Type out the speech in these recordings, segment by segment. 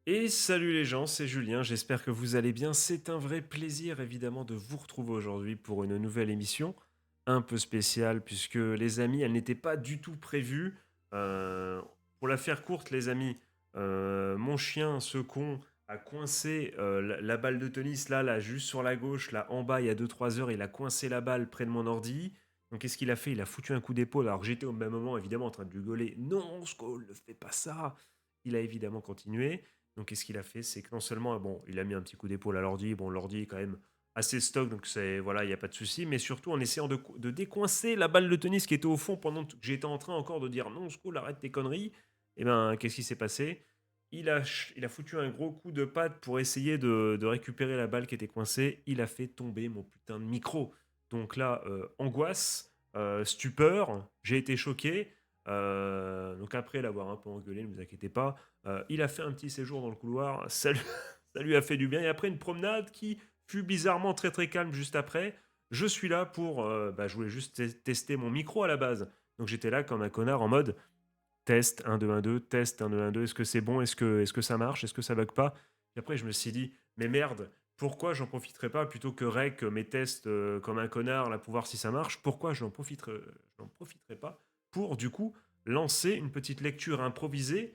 Et salut les gens, c'est Julien, j'espère que vous allez bien. C'est un vrai plaisir évidemment de vous retrouver aujourd'hui pour une nouvelle émission un peu spéciale puisque les amis, elle n'était pas du tout prévue. Euh, pour la faire courte les amis, mon chien, ce con, a coincé la balle de tennis là, juste sur la gauche, là en bas il y a 2 3 heures, il a coincé la balle près de mon ordi. Donc qu'est-ce qu'il a fait? Il a foutu un coup d'épaule alors que j'étais au même moment évidemment en train de lui gueuler. Non, Skull, ne fais pas ça. Il a évidemment continué. Donc, qu'est-ce qu'il a fait? C'est que non seulement, bon, il a mis un petit coup d'épaule à l'ordi. Bon, l'ordi est quand même assez stock, donc c'est voilà, il n'y a pas de souci. Mais surtout en essayant de décoincer la balle de tennis qui était au fond pendant que j'étais en train encore de dire non, Skull, arrête tes conneries. Et ben, qu'est-ce qui s'est passé? Il a foutu un gros coup de patte pour essayer de récupérer la balle qui était coincée. Il a fait tomber mon putain de micro. Donc là, angoisse, stupeur, j'ai été choqué. Donc après l'avoir un peu engueulé, ne vous inquiétez pas, il a fait un petit séjour dans le couloir, ça lui a fait du bien. Et après une promenade qui fut bizarrement très très calme juste après, je suis là pour... je voulais juste tester mon micro à la base. Donc j'étais là comme un connard en mode test 1 2 1 2, test 1 2 1 2, est-ce que c'est bon, est-ce que ça marche, est-ce que ça bug pas? Et après je me suis dit, mais merde, pourquoi j'en profiterais pas plutôt que rec mes tests comme un connard là pour voir si ça marche? Pourquoi je n'en profiterais pas pour du coup lancer une petite lecture improvisée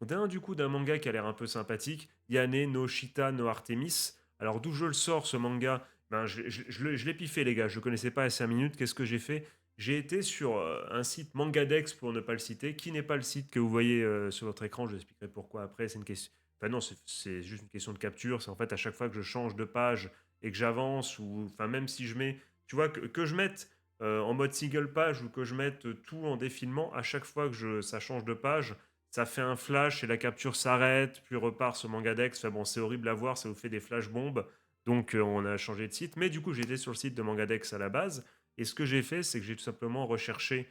d'un manga qui a l'air un peu sympathique, Yane no Shita no Artemis. Alors d'où je le sors ce manga? Ben, je l'ai piffé les gars, je ne connaissais pas à 5 minutes, qu'est-ce que j'ai fait? J'ai été sur un site Mangadex pour ne pas le citer, qui n'est pas le site que vous voyez sur votre écran, je vous expliquerai pourquoi après, c'est une question... Enfin non, c'est juste une question de capture, c'est en fait à chaque fois que je change de page et que j'avance, ou enfin même si je mets, tu vois, que je mette en mode single page ou que je mette tout en défilement, à chaque fois que ça change de page, ça fait un flash et la capture s'arrête, puis repart sur Mangadex. Enfin bon, c'est horrible à voir, ça vous fait des flash bombes. Donc on a changé de site. Mais du coup, j'étais sur le site de Mangadex à la base. Et ce que j'ai fait, c'est que j'ai tout simplement recherché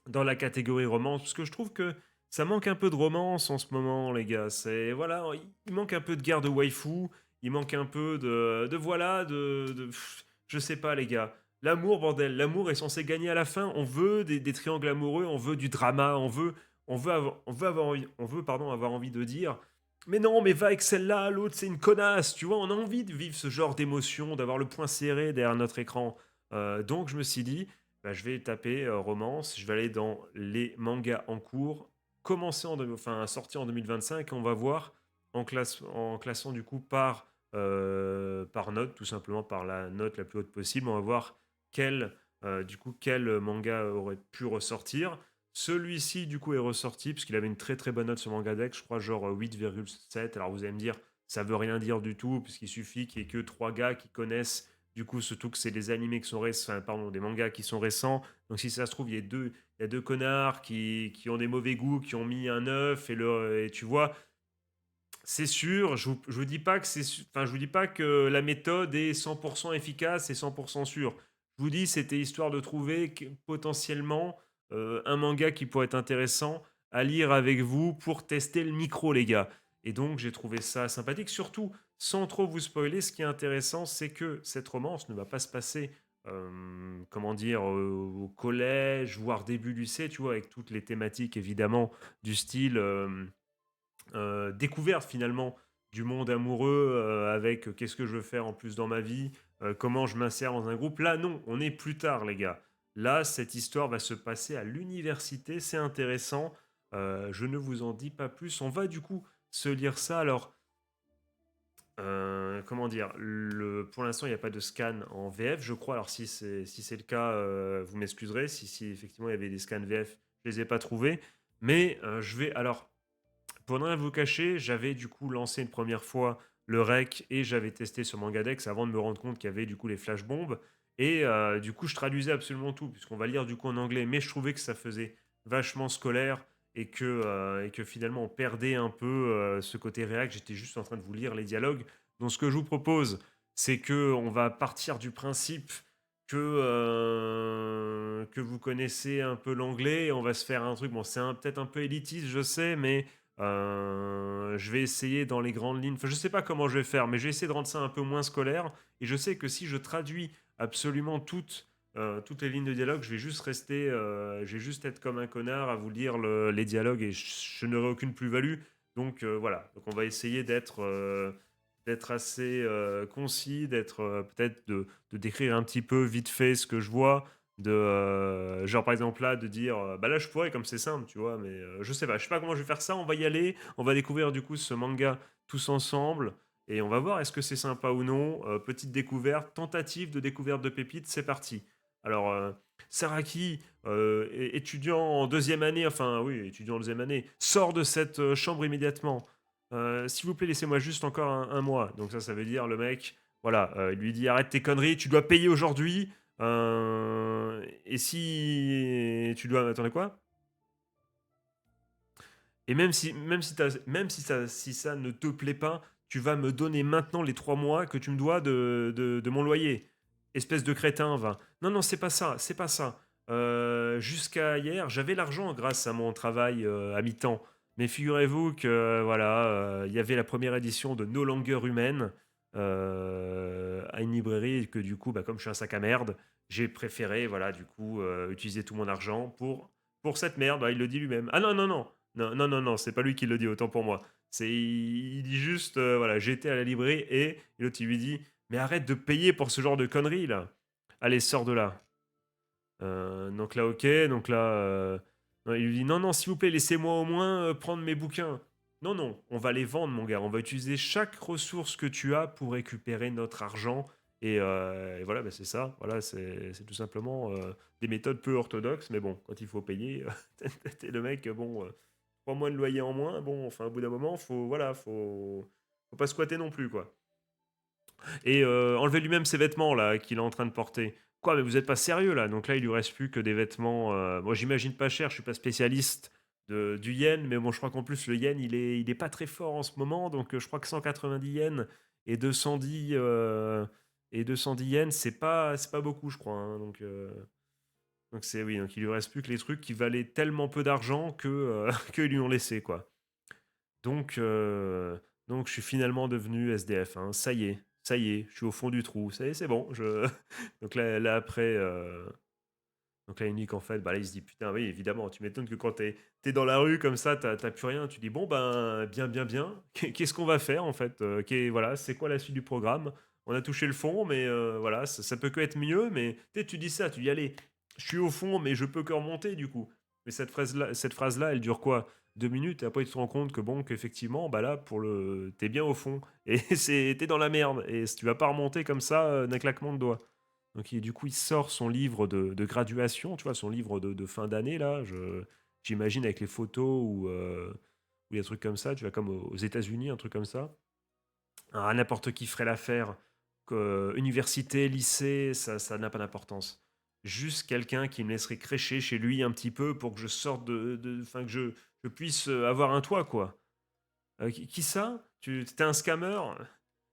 dans la catégorie romance, parce que je trouve que ça manque un peu de romance en ce moment, les gars. C'est voilà, il manque un peu de guerre de waifu, il manque un peu je sais pas, les gars. L'amour, bordel, l'amour est censé gagner à la fin. On veut des triangles amoureux, on veut du drama, on veut pardon avoir envie de dire. Mais non, mais va avec celle-là, l'autre c'est une connasse, tu vois. On a envie de vivre ce genre d'émotion, d'avoir le poing serré derrière notre écran. Donc je me suis dit, bah, je vais taper romance, je vais aller dans les mangas en cours, sortir en 2025, et on va voir en classant du coup par note, tout simplement par la note la plus haute possible, on va voir quel manga aurait pu ressortir. Celui-ci du coup est ressorti parce qu'il avait une très très bonne note sur Mangadex, je crois genre 8,7. Alors vous allez me dire, ça veut rien dire du tout, puisqu'il suffit qu'il y ait que 3 gars qui connaissent du coup, surtout que c'est des animés qui sont récents, enfin, pardon, des mangas qui sont récents. Donc, si ça se trouve, il y a deux connards qui ont des mauvais goûts, qui ont mis un œuf et tu vois, c'est sûr. Je vous dis pas que enfin, je vous dis pas que la méthode est 100% efficace et 100% sûre. Je vous dis, c'était histoire de trouver potentiellement un manga qui pourrait être intéressant à lire avec vous pour tester le micro, les gars. Et donc, j'ai trouvé ça sympathique. Surtout, sans trop vous spoiler, ce qui est intéressant, c'est que cette romance ne va pas se passer, comment dire, au collège, voire début lycée, tu vois, avec toutes les thématiques, évidemment, du style découverte, finalement, du monde amoureux, avec qu'est-ce que je veux faire en plus dans ma vie, comment je m'insère dans un groupe. Là, non, on est plus tard, les gars. Là, cette histoire va se passer à l'université, c'est intéressant. Je ne vous en dis pas plus. On va du coup se lire ça. Alors, comment dire, pour l'instant, il n'y a pas de scan en VF, je crois. Alors, si c'est le cas, vous m'excuserez. Si effectivement il y avait des scans VF, je les ai pas trouvés. Mais je vais. Alors, pour ne rien vous cacher, j'avais du coup lancé une première fois le rec et j'avais testé sur Mangadex avant de me rendre compte qu'il y avait du coup les flashbombes. Et du coup, je traduisais absolument tout, puisqu'on va lire du coup en anglais. Mais je trouvais que ça faisait vachement scolaire et que finalement on perdait un peu ce côté réac. J'étais juste en train de vous lire les dialogues. Donc ce que je vous propose, c'est que on va partir du principe que vous connaissez un peu l'anglais et on va se faire un truc. Bon, c'est peut-être un peu élitiste, je sais, mais je vais essayer dans les grandes lignes. Enfin, je sais pas comment je vais faire, mais je vais essayer de rendre ça un peu moins scolaire. Et je sais que si je traduis absolument toutes les lignes de dialogue, je vais juste être comme un connard à vous lire les dialogues et je n'aurai aucune plus-value. Donc voilà, donc on va essayer d'être assez concis, d'être peut-être de décrire un petit peu vite fait ce que je vois, genre par exemple là, de dire, bah là je pourrais comme c'est simple, tu vois, mais je sais pas comment je vais faire ça, on va y aller, on va découvrir du coup ce manga tous ensemble, et on va voir est-ce que c'est sympa ou non. Petite découverte, tentative de découverte de pépites, c'est parti. Alors, Saraki, étudiant en deuxième année, enfin oui, étudiant en deuxième année, sort de cette chambre immédiatement. S'il vous plaît, laissez-moi juste encore un mois. Donc ça veut dire le mec, voilà, il lui dit arrête tes conneries, tu dois payer aujourd'hui. Et si tu dois, attendez quoi? Et même si ça ne te plaît pas, tu vas me donner maintenant les 3 mois que tu me dois de mon loyer. Espèce de crétin, va. Non, non, c'est pas ça, c'est pas ça. Jusqu'à hier, j'avais l'argent grâce à mon travail à mi-temps. Mais figurez-vous que voilà, il y avait la première édition de No Longer Humaine à une librairie et que du coup, bah, comme je suis un sac à merde, j'ai préféré voilà du coup utiliser tout mon argent pour cette merde. Bah, il le dit lui-même. Ah non non non non, non, non, non, c'est pas lui qui le dit, autant pour moi. Il dit juste, voilà, j'étais à la librairie et l'autre il lui dit, mais arrête de payer pour ce genre de conneries là. Allez, sors de là. Donc là, ok, donc là, non, il lui dit, non, non, s'il vous plaît, laissez-moi au moins prendre mes bouquins. Non, non, on va les vendre, mon gars. On va utiliser chaque ressource que tu as pour récupérer notre argent. Et voilà, bah, c'est ça. Voilà, c'est tout simplement des méthodes peu orthodoxes. Mais bon, quand il faut payer, t'es le mec, bon, 3 mois de loyer en moins. Bon, enfin, au bout d'un moment, voilà, faut pas squatter non plus, quoi. Et enlever lui-même ses vêtements là qu'il est en train de porter. Quoi, mais vous êtes pas sérieux là? Donc là, il lui reste plus que des vêtements. Moi, j'imagine pas cher. Je suis pas spécialiste du yen, mais bon, je crois qu'en plus le yen, il est pas très fort en ce moment. Donc je crois que 190 yens et 210 yens, c'est pas beaucoup, je crois, hein. Donc c'est oui. Donc il lui reste plus que les trucs qui valaient tellement peu d'argent que que lui ont laissé quoi. Donc, euh, donc je suis finalement devenu SDF, hein. Ça y est, je suis au fond du trou. Ça y est, c'est bon. Donc là après, donc là, il me dit qu'en fait, bah là, il se dit putain, oui, évidemment, tu m'étonnes que quand t'es dans la rue comme ça, t'as plus rien. Tu dis bon, ben, bien, bien, bien. Qu'est-ce qu'on va faire en fait? Voilà, c'est quoi la suite du programme? On a touché le fond, mais voilà, ça peut que être mieux. Mais tu dis ça, tu dis allez, je suis au fond, mais je peux que remonter du coup. Mais cette phrase-là, elle dure quoi? 2 minutes, et après tu te rends compte que bon, qu'effectivement, bah là, t'es bien au fond. Et t'es dans la merde. Et tu vas pas remonter comme ça d'un claquement de doigts. Donc du coup, il sort son livre de graduation, tu vois, son livre de fin d'année, là, j'imagine avec les photos ou des trucs comme ça, tu vois, comme aux États-Unis, un truc comme ça. Ah, n'importe qui ferait l'affaire. Université, lycée, ça n'a pas d'importance. Juste quelqu'un qui me laisserait crécher chez lui un petit peu pour que je sorte enfin, que je puisse avoir un toit, quoi. Qui ça? T'es un scammer?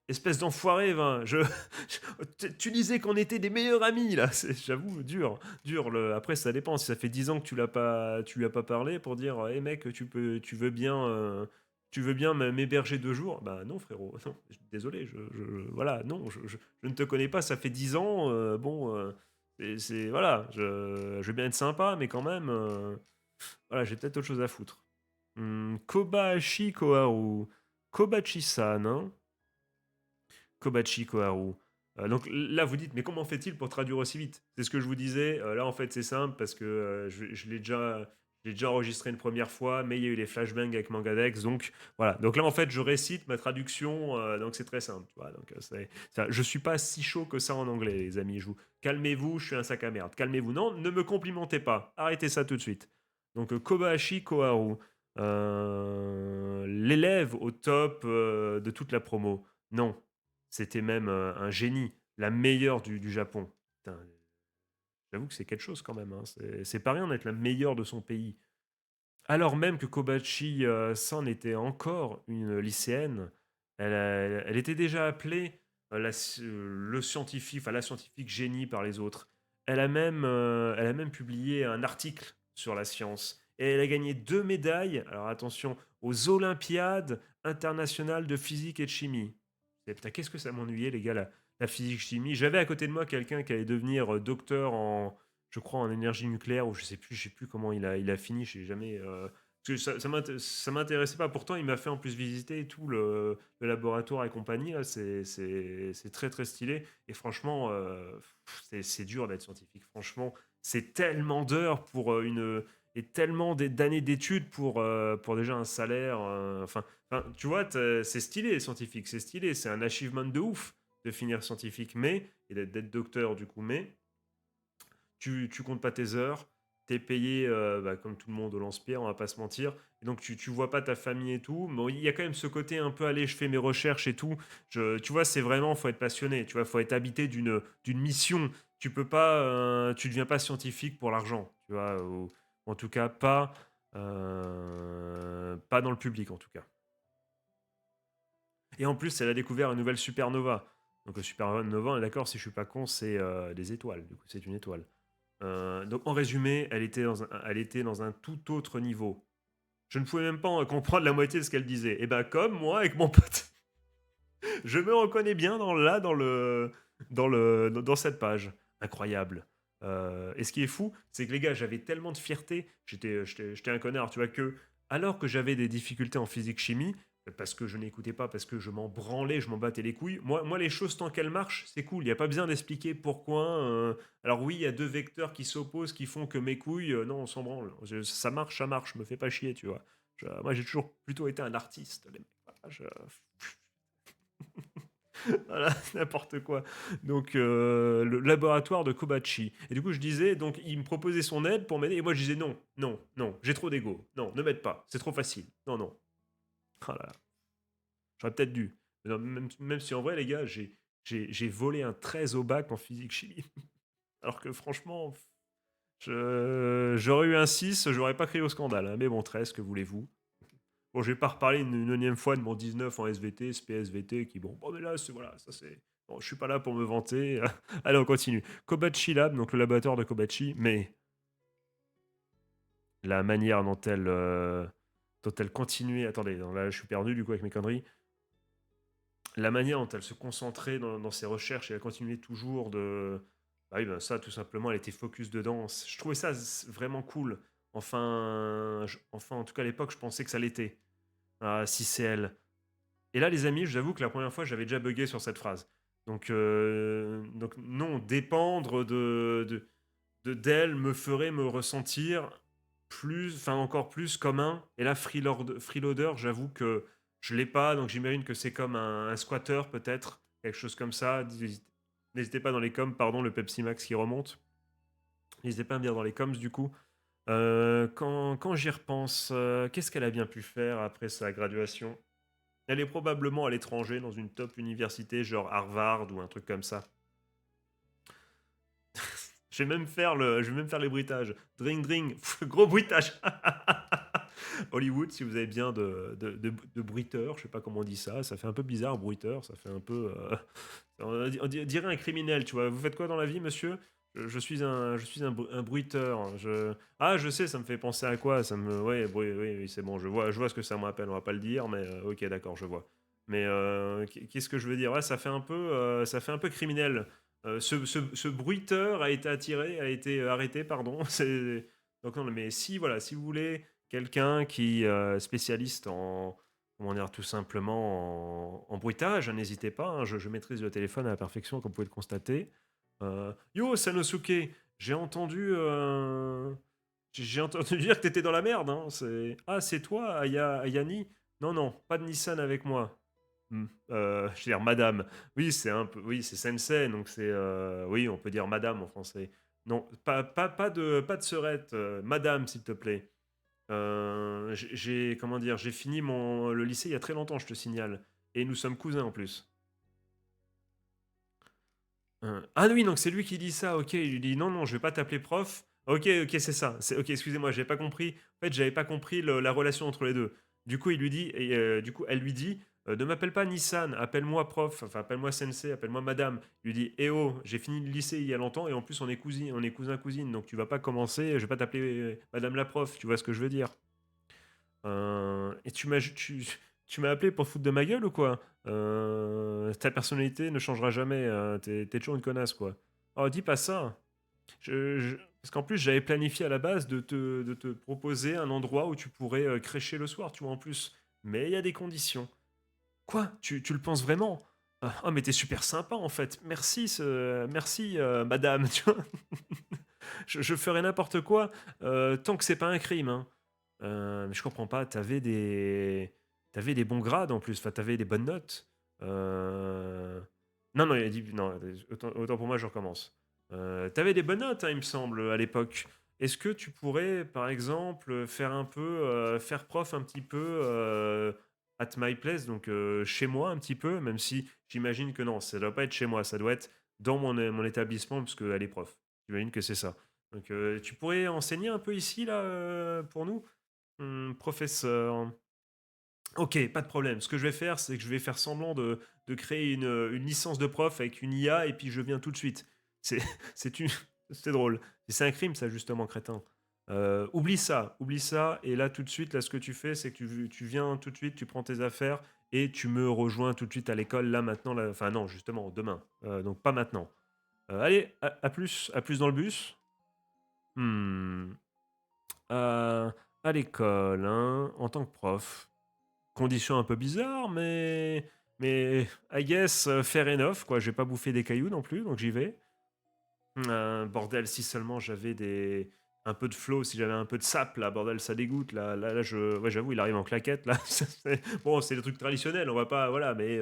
Espèce d'enfoiré, ben, tu disais qu'on était des meilleurs amis, là. J'avoue, dur, dur. Après, ça dépend. Si ça fait 10 ans que tu lui as pas parlé pour dire, hé mec, tu veux bien m'héberger 2 jours? Bah non, frérot. Non, désolé. Voilà, non, je ne te connais pas. Ça fait 10 ans. Bon, voilà. Je veux bien être sympa, mais quand même, voilà, j'ai peut-être autre chose à foutre. Kobayashi Koharu. Kobachi-san, hein? Kobachi Koharu. Donc là, vous dites, mais comment fait-il pour traduire aussi vite? C'est ce que je vous disais. Là, en fait, c'est simple parce que je l'ai déjà enregistré une première fois, mais il y a eu les flashbangs avec Mangadex. Donc voilà. Donc là, en fait, je récite ma traduction. Donc c'est très simple. Tu vois, donc, je suis pas si chaud que ça en anglais, les amis. Calmez-vous, je suis un sac à merde. Calmez-vous. Non, ne me complimentez pas. Arrêtez ça tout de suite. Donc Kobayashi Koharu. L'élève au top de toute la promo. Non, c'était même un génie, la meilleure du Japon. Putain, j'avoue que c'est quelque chose quand même, hein. C'est pas rien d'être la meilleure de son pays. Alors même que Kobachi San était encore une lycéenne, elle était déjà appelée le scientifique, enfin la scientifique génie par les autres. Elle a même publié un article sur la science. Et elle a gagné 2 médailles, alors attention, aux Olympiades internationales de physique et de chimie. Et putain, qu'est-ce que ça m'ennuyait, les gars, la physique-chimie. J'avais à côté de moi quelqu'un qui allait devenir docteur je crois, en énergie nucléaire, ou je sais plus comment il a fini, j'ai jamais. Parce que ça m'intéressait pas. Pourtant, il m'a fait en plus visiter et tout le laboratoire et compagnie. Là, c'est très très stylé. Et franchement, c'est dur d'être scientifique. Franchement, c'est tellement d'heures pour et tellement d'années d'études pour déjà un salaire. Enfin, tu vois, c'est stylé, scientifique. C'est stylé. C'est un achievement de ouf de finir scientifique, mais, et d'être docteur du coup, mais tu comptes pas tes heures, t'es payé bah, comme tout le monde au lance-pierre, on va pas se mentir. Et donc tu vois pas ta famille et tout. Mais il y a quand même ce côté un peu, allez, je fais mes recherches et tout. Tu vois, c'est vraiment, faut être passionné, tu vois, faut être habité d'une mission. Tu peux pas, tu deviens pas scientifique pour l'argent, tu vois, ou en tout cas pas dans le public en tout cas. Et en plus, elle a découvert une nouvelle supernova. Donc supernova, on est d'accord, si je suis pas con, c'est des étoiles. Du coup, c'est une étoile. Donc en résumé, elle était dans un tout autre niveau. Je ne pouvais même pas comprendre la moitié de ce qu'elle disait. Et ben comme moi avec mon pote, je me reconnais bien dans cette page. Incroyable. Et ce qui est fou, c'est que les gars, j'avais tellement de fierté, j'étais un connard, tu vois, que alors que j'avais des difficultés en physique-chimie, parce que je n'écoutais pas, parce que je m'en branlais, je m'en battais les couilles, moi les choses, tant qu'elles marchent, c'est cool, il n'y a pas besoin d'expliquer pourquoi. Alors oui, il y a deux vecteurs qui s'opposent, qui font que mes couilles, non, on s'en branle. Ça marche, me fait pas chier, tu vois. Moi, j'ai toujours plutôt été un artiste, les mecs. Voilà, voilà, n'importe quoi. Donc, le laboratoire de Kobachi. Et du coup, je disais, donc, il me proposait son aide pour m'aider. Et moi, je disais non, non, non, j'ai trop d'ego. Non, ne m'aide pas, c'est trop facile. Non, non. Ah là là, j'aurais peut-être dû. Mais non, même si en vrai, les gars, j'ai volé un 13 au bac en physique-chimie. Alors que franchement, j'aurais eu un 6, j'aurais pas crié au scandale, hein. Mais bon, 13, que voulez-vous? Bon, je vais pas reparler une énième fois de mon 19 en SVT, SPSVT, qui bon, mais là, voilà, ça c'est. Bon, je suis pas là pour me vanter. Allez, on continue. Kobachi Lab, donc le laboratoire de Kobachi, mais la manière dont elle continuait. Attendez, non, là, je suis perdu du coup avec mes conneries. La manière dont elle se concentrait dans ses recherches et elle continuait toujours de. Ah oui, ben ça, tout simplement, elle était focus dedans. Je trouvais ça vraiment cool. Enfin, en tout cas, à l'époque, je pensais que ça l'était. Ah, si c'est elle. Et là, les amis, je vous avoue que la première fois, j'avais déjà bugué sur cette phrase. Donc non, dépendre d'elle me ferait me ressentir plus, enfin encore plus comme un. Et là, freeloader, j'avoue que je l'ai pas, donc j'imagine que c'est comme un squatter peut-être, quelque chose comme ça. N'hésitez pas dans les coms, pardon, le Pepsi Max qui remonte. N'hésitez pas à me dire dans les coms du coup. Quand j'y repense, qu'est-ce qu'elle a bien pu faire après sa graduation? Elle est probablement à l'étranger, dans une top université, genre Harvard ou un truc comme ça. Je vais même faire les bruitages. Dring, dring, gros bruitage. Hollywood, si vous avez bien de bruiteur, je sais pas comment on dit ça, ça fait un peu bizarre, bruiteur, ça fait un peu. On dirait un criminel, tu vois. Vous faites quoi dans la vie, monsieur? Je suis un bruiteur. Ah, je sais, ça me fait penser à quoi? Ouais, oui, oui, c'est bon, je vois ce que ça me rappelle, on va pas le dire, mais ok, d'accord, je vois. Mais qu'est-ce que je veux dire? Ouais, ça fait un peu criminel. Ce bruiteur a été arrêté, pardon. Donc non, mais si, voilà, si vous voulez quelqu'un qui spécialiste en, comment dire, tout simplement en bruitage, n'hésitez pas, hein, je maîtrise le téléphone à la perfection, comme vous pouvez le constater. Yo, Sanosuke, j'ai entendu, j'ai entendu dire que t'étais dans la merde. Hein. C'est toi, Ayani? Non, non, pas de Nissan avec moi. Je veux dire madame. Oui, oui, c'est sensei, donc oui, on peut dire madame en français. Non, pas de serette, madame, s'il te plaît. Comment dire, j'ai fini le lycée il y a très longtemps, je te signale. Et nous sommes cousins en plus. Ah oui, donc c'est lui qui dit ça, ok. Il lui dit non, non, je vais pas t'appeler prof. Ok, ok, c'est ça. Ok, excusez-moi, j'avais pas compris. En fait, j'avais pas compris la relation entre les deux. Du coup, il lui dit, et du coup, elle lui dit, ne m'appelle pas Nissan, appelle-moi prof, enfin, appelle-moi sensei, appelle-moi madame. Il lui dit, eh oh, j'ai fini le lycée il y a longtemps et en plus, on est cousin-cousine, donc tu vas pas commencer, je vais pas t'appeler madame la prof, tu vois ce que je veux dire. Et tu m'as appelé pour te foutre de ma gueule ou quoi? Ta personnalité ne changera jamais. T'es toujours une connasse, quoi. Oh, dis pas ça. Je, je- Parce qu'en plus, j'avais planifié à la base de te proposer un endroit où tu pourrais crécher le soir, tu vois, en plus. Mais il y a des conditions. Quoi? Tu le penses vraiment? Ah, oh, mais t'es super sympa en fait. Merci, merci madame. Tu vois, je ferai n'importe quoi tant que c'est pas un crime, hein. Mais je comprends pas. T'avais des bons grades en plus. Enfin, t'avais des bonnes notes. Euh, Non, non, il a dit non. Autant pour moi, je recommence. T'avais des bonnes notes, hein, il me semble, à l'époque. Est-ce que tu pourrais, par exemple, faire prof un petit peu at my place, donc chez moi un petit peu, même si j'imagine que non, ça doit pas être chez moi, ça doit être dans mon établissement, parce qu'elle est prof. J'imagine que c'est ça. Donc tu pourrais enseigner un peu ici, là, pour nous? Professeur. Ok, pas de problème. Ce que je vais faire, c'est que je vais faire semblant de créer une licence de prof avec une IA et puis je viens tout de suite. C'est c'est une, c'est drôle. C'est un crime, ça, justement, crétin. Oublie ça. Et là, tout de suite, là, ce que tu fais, c'est que tu viens tout de suite, tu prends tes affaires et tu me rejoins tout de suite à l'école, là, maintenant. Là, enfin, non, justement, demain. Donc, pas maintenant. Allez, à plus dans le bus. Hmm. Euh, à l'école, hein, en tant que prof. Conditions un peu bizarres, mais I guess fair enough, quoi. J'ai pas bouffé des cailloux non plus, donc j'y vais. Bordel, si seulement j'avais un peu de flow, si j'avais un peu de sap, là, bordel, ça dégoûte. Là, ouais, j'avoue, il arrive en claquette, là. Bon, c'est le truc traditionnel, on va pas, voilà, mais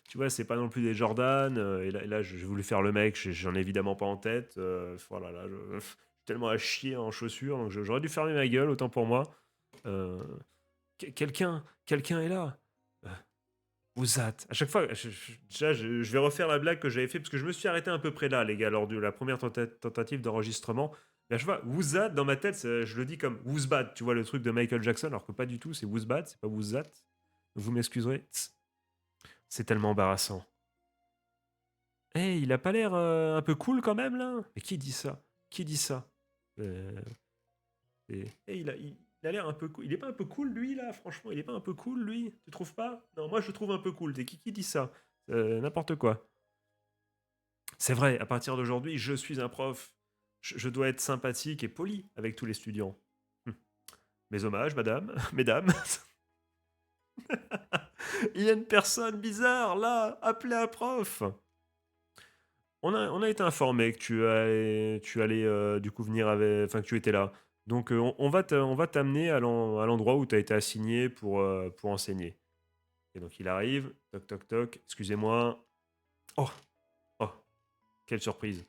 tu vois, c'est pas non plus des Jordan. Et là, j'ai voulu faire le mec, j'en ai évidemment pas en tête. Voilà, là, je suis tellement à chier en chaussures, donc j'aurais dû fermer ma gueule, autant pour moi. Euh, quelqu'un est là. Euh, Vous êtes. À chaque fois, déjà, je vais refaire la blague que j'avais fait parce que je me suis arrêté à peu près là, les gars, lors de la première tentative d'enregistrement. Et à chaque fois, vous êtes dans ma tête, je le dis comme Wouzbad, tu vois le truc de Michael Jackson, alors que pas du tout, c'est Wouzbad, c'est pas Wouzat. Vous m'excuserez. C'est tellement embarrassant. Eh, il a pas l'air un peu cool quand même là? Mais qui dit ça? Qui dit ça? Euh, il a l'air un peu cool. Il est pas un peu cool lui là, franchement, il est pas un peu cool lui? Tu trouves pas? Non, moi je le trouve un peu cool. Qui dit ça? N'importe quoi. C'est vrai, à partir d'aujourd'hui, je suis un prof. Je dois être sympathique et poli avec tous les étudiants. Hum. Mes hommages, madame, mesdames. Il y a une personne bizarre là, appelez un prof. On a été informé que tu allais du coup venir avec, enfin que tu étais là. Donc on va t'amener à l'endroit où tu as été assigné pour enseigner. Et donc il arrive, toc toc toc, excusez-moi. Oh, oh, quelle surprise.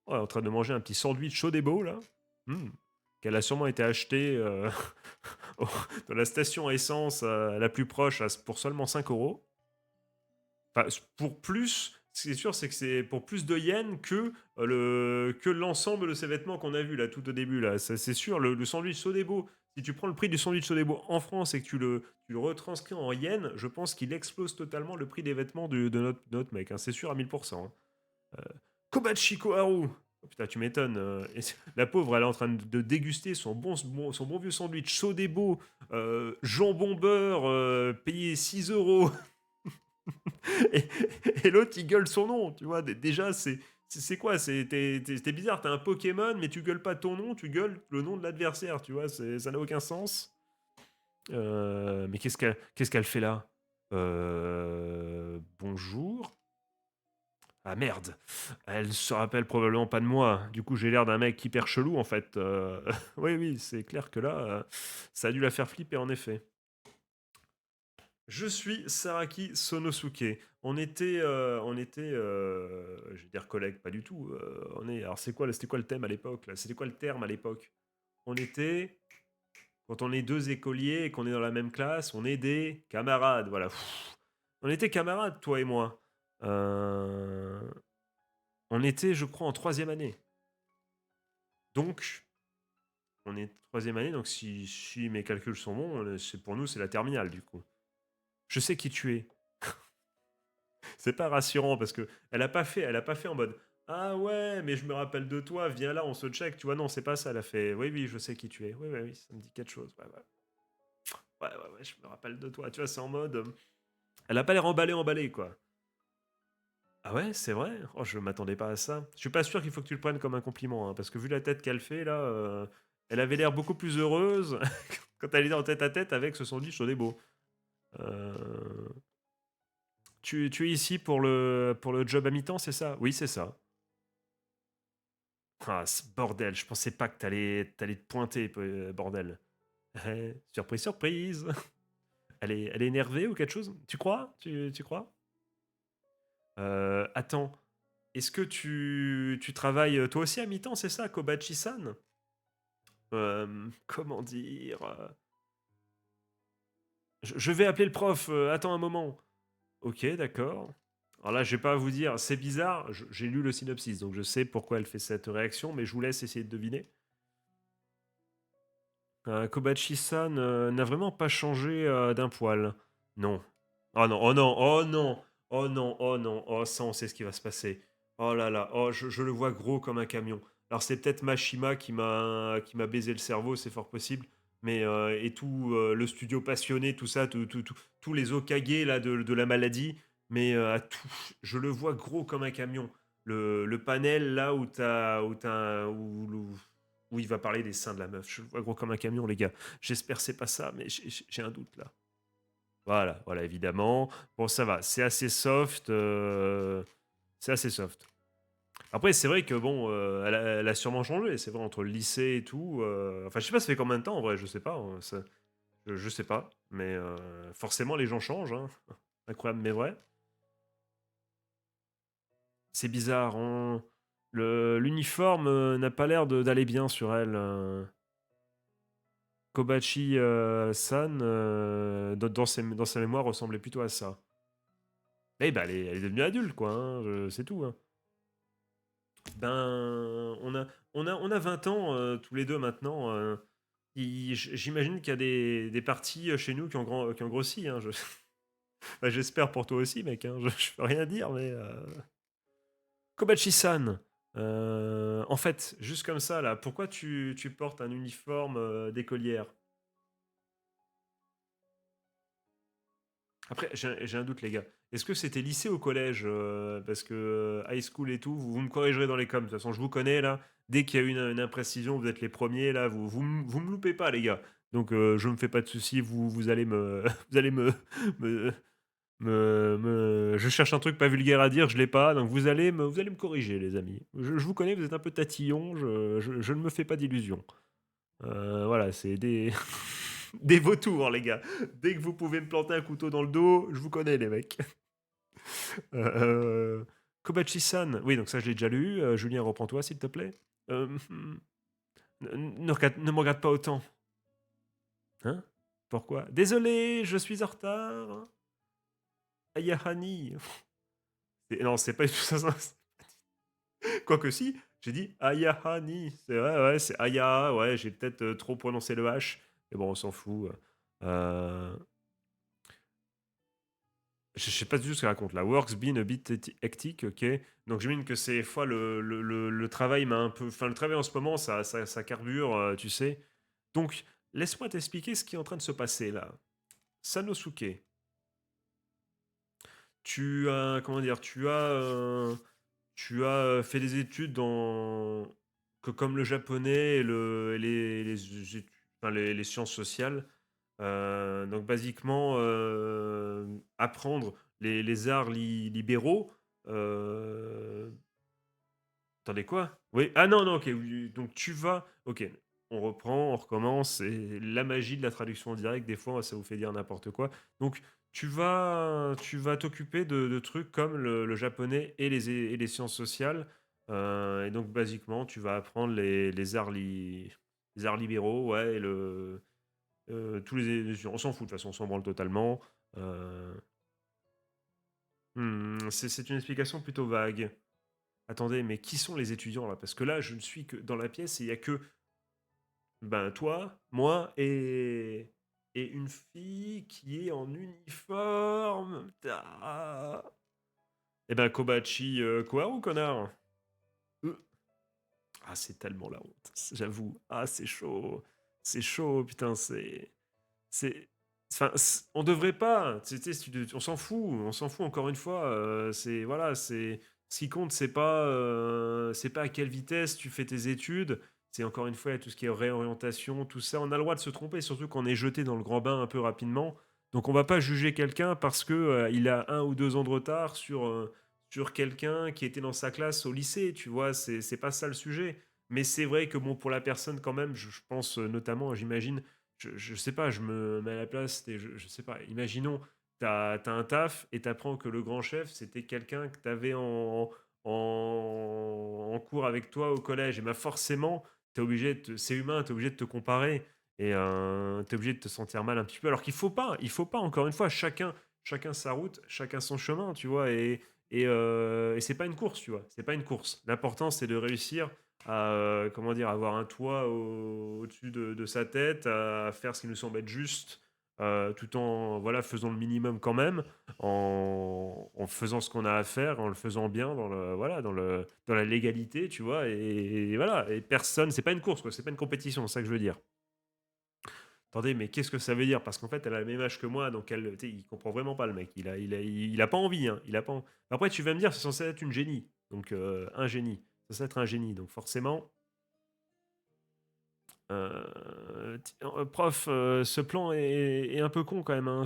Oh, elle est en train de manger un petit sandwich chaud et beau là. Hmm. Qu'elle a sûrement été achetée dans la station essence la plus proche pour seulement 5 euros. Enfin, pour plus, ce qui est sûr, c'est que c'est pour plus de yens que l'ensemble de ces vêtements qu'on a vus là tout au début. Là. C'est sûr, le sandwich Sodebo, si tu prends le prix du sandwich Sodebo en France et que tu le retranscris en yens, je pense qu'il explose totalement le prix des vêtements de notre mec. Hein. C'est sûr à 1000%. Hein. Kobachiko Haru. Oh, putain, tu m'étonnes. La pauvre, elle est en train de déguster son bon vieux sandwich Sodebo, jambon beurre, payé 6 euros. et, et l'autre, il gueule son nom, tu vois. Déjà, c'est quoi? T'es bizarre, t'es un Pokémon, mais tu gueules pas ton nom, tu gueules le nom de l'adversaire, tu vois. Ça n'a aucun sens. Mais qu'est-ce qu'elle fait là? Bonjour. Ah merde, elle se rappelle probablement pas de moi. Du coup, j'ai l'air d'un mec hyper chelou en fait. Oui, oui, c'est clair que là, ça a dû la faire flipper en effet. Je suis Saraki Sonosuke. Je vais dire collègues, pas du tout. Alors c'était quoi le thème à l'époque là? C'était quoi le terme à l'époque? On était, quand on est deux écoliers et qu'on est dans la même classe, on est des camarades. Voilà. On était camarades, toi et moi. Euh, on était, je crois, en troisième année. Donc, on est troisième année. Donc, si mes calculs sont bons, pour nous, c'est la terminale du coup. Je sais qui tu es. C'est pas rassurant parce que elle a pas fait en mode ah ouais, mais je me rappelle de toi, viens là, on se check. Tu vois, non, c'est pas ça. Elle a fait oui, oui, je sais qui tu es. Oui, oui, oui, ça me dit quelque chose. Ouais, ouais. Ouais, ouais, ouais, je me rappelle de toi. Tu vois, c'est en mode. Elle a pas l'air emballée, emballée, quoi. Ah ouais, c'est vrai? Oh, je m'attendais pas à ça. Je suis pas sûr qu'il faut que tu le prennes comme un compliment, hein, parce que vu la tête qu'elle fait là, elle avait l'air beaucoup plus heureuse quand elle était en tête à tête avec ce sandwich au beau. Euh, tu es ici pour le job à mi-temps, c'est ça? Oui, c'est ça. Ah, ce bordel, je pensais pas que t'allais te pointer, bordel. Surprise, surprise. Elle est énervée ou quelque chose? Tu crois? Tu crois? Attends, est-ce que tu travailles toi aussi à mi-temps, c'est ça, Kobachi-san? Comment dire? Je vais appeler le prof, attends un moment. Ok, d'accord. Alors là, je vais pas vous dire, c'est bizarre, j'ai lu le synopsis, donc je sais pourquoi elle fait cette réaction, mais je vous laisse essayer de deviner. Kobachi-san n'a vraiment pas changé d'un poil. Non. Oh non, oh non, oh non, oh non, oh non, oh ça on sait ce qui va se passer. Oh là là, oh je le vois gros comme un camion. Alors c'est peut-être Mashima qui m'a baisé le cerveau, c'est fort possible. Mais et tout le studio passionné, tout ça, tous les Hokage là de la maladie. Mais à tout, je le vois gros comme un camion. Le panel là où il va parler des seins de la meuf. Je le vois gros comme un camion, les gars. J'espère que c'est pas ça, mais j'ai un doute là. Voilà, voilà, évidemment. Bon, ça va, c'est assez soft. C'est assez soft. Après, c'est vrai que bon, elle a sûrement changé. C'est vrai, entre le lycée et tout. Enfin, je sais pas, ça fait combien de temps en vrai, je sais pas. Hein, je sais pas. Mais forcément, les gens changent. Hein. Incroyable, mais vrai. C'est bizarre. L'uniforme n'a pas l'air d'aller bien sur elle. Kobachi San, dans sa mémoire, ressemblait plutôt à ça. Eh ben, elle est devenue adulte, quoi. Hein, c'est tout. Hein. Ben, on a 20 ans tous les deux maintenant. J'imagine qu'il y a des parties chez nous qui ont grossi. Hein, ben, j'espère pour toi aussi, mec. Hein, je peux rien dire, mais. Kobachi-san, en fait, juste comme ça, là, pourquoi tu portes un uniforme d'écolière? Après, j'ai un doute, les gars. Est-ce que c'était lycée ou collège parce que high school et tout, vous me corrigerez dans les coms. De toute façon, je vous connais, là. Dès qu'il y a une imprécision, vous êtes les premiers, là. Vous me loupez pas, les gars. Donc, je me fais pas de soucis. Vous allez me. Vous allez me, Je cherche un truc pas vulgaire à dire, je l'ai pas. Donc, vous allez me corriger, les amis. Je vous connais, vous êtes un peu tatillon. Je ne me fais pas d'illusions. Voilà, c'est des. Des vautours, les gars. Dès que vous pouvez me planter un couteau dans le dos, je vous connais, les mecs. Euh, Kobachi-san. Oui, donc ça, je l'ai déjà lu. Julien, reprends-toi, s'il te plaît. Ne me regarde pas autant. Hein? Pourquoi? Désolé, je suis en retard. Ayahani. Non, c'est pas du tout ça. Quoique si, j'ai dit Ayahani. C'est vrai, ouais, c'est Aya. Ouais, j'ai peut-être trop prononcé le H. Mais bon, on s'en fout. Euh, je sais pas du tout ce qu'elle raconte là. Work's been a bit hectic, ok. Donc j'imagine que c'est fois le travail m'a un peu. Enfin, le travail en ce moment, ça carbure, tu sais. Donc, laisse-moi t'expliquer ce qui est en train de se passer là. Sanosuke, tu as. Comment dire? Tu as fait des études comme le japonais enfin, les sciences sociales. Donc, basiquement, apprendre les arts libéraux. euh, Attendez, quoi? Oui. Ah non, non, ok. Oui, donc, tu vas. Ok. On reprend, on recommence. C'est la magie de la traduction en direct. Des fois, ça vous fait dire n'importe quoi. Donc, tu vas t'occuper de trucs comme le japonais et les sciences sociales. Et donc, basiquement, tu vas apprendre les arts libéraux, ouais, tous on s'en fout, de toute façon, on s'en branle totalement. Euh, c'est une explication plutôt vague. Attendez, mais qui sont les étudiants là? Parce que là, je ne suis que dans la pièce et il y a que ben toi, moi et une fille qui est en uniforme. Ah. Eh ben Kobachi Koharu, connard. Euh. Ah, c'est tellement la honte, j'avoue. Ah, c'est chaud. C'est chaud, putain, c'est. Enfin, on devrait pas. On s'en fout encore une fois. C'est voilà, c'est ce qui compte, c'est pas à quelle vitesse tu fais tes études. C'est encore une fois il y a tout ce qui est réorientation, tout ça. On a le droit de se tromper, surtout quand on est jeté dans le grand bain un peu rapidement. Donc on va pas juger quelqu'un parce que il a 1 ou 2 ans de retard sur quelqu'un qui était dans sa classe au lycée. Tu vois, c'est pas ça le sujet. Mais c'est vrai que bon, pour la personne quand même, je pense notamment, j'imagine je sais pas, je me mets à la place je sais pas, imaginons, t'as un taf et t'apprends que le grand chef, c'était quelqu'un que t'avais en cours avec toi au collège. Et ben forcément, c'est humain, t'es obligé de te comparer et t'es obligé de te sentir mal un petit peu. Alors qu'il faut pas, encore une fois, chacun sa route, chacun son chemin, tu vois. Et c'est pas une course, tu vois. C'est pas une course. L'important, c'est de réussir à comment dire, avoir un toit au-dessus de sa tête, à faire ce qui nous semble être juste, tout en voilà, faisant le minimum quand même, en faisant ce qu'on a à faire, en le faisant bien voilà, dans la légalité, tu vois. Et voilà, et personne, c'est pas une course, quoi, c'est pas une compétition, c'est ça que je veux dire. Attendez, mais qu'est-ce que ça veut dire? Parce qu'en fait, elle a le même âge que moi, donc tu sais, il comprend vraiment pas le mec. Il a pas envie, hein. Il a pas. Après, tu vas me dire, c'est censé être une génie, donc un génie, c'est censé être un génie, donc forcément. Prof, ce plan est un peu con quand même, hein.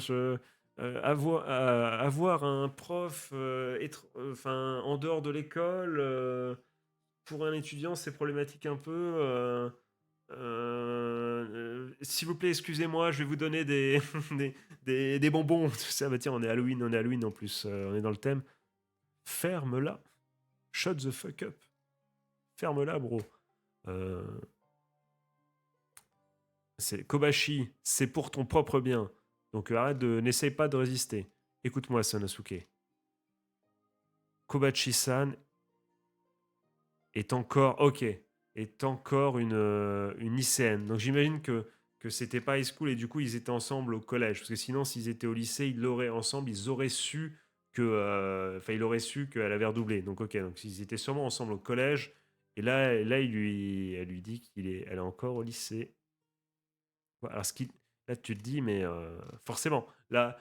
Avoir un prof enfin, en dehors de l'école, pour un étudiant, c'est problématique un peu. S'il vous plaît, excusez-moi, je vais vous donner des bonbons. Tout ça, bah tiens, on est Halloween en plus, on est dans le thème. Ferme-la. Shut the fuck up. Ferme-la, bro. Euh, C'est Kobashi, c'est pour ton propre bien. Donc n'essaye pas de résister. Écoute-moi, Sanosuke. Kobachi-san est encore, ok, est encore une lycéenne. Donc j'imagine que c'était pas high school et du coup ils étaient ensemble au collège. Parce que sinon, s'ils étaient au lycée, ils l'auraient ensemble, ils auraient su enfin, il aurait su qu'elle avait redoublé. Donc ok, donc ils étaient sûrement ensemble au collège. Et là, elle lui dit elle est encore au lycée. Ouais, alors, là, tu te dis, mais forcément, là,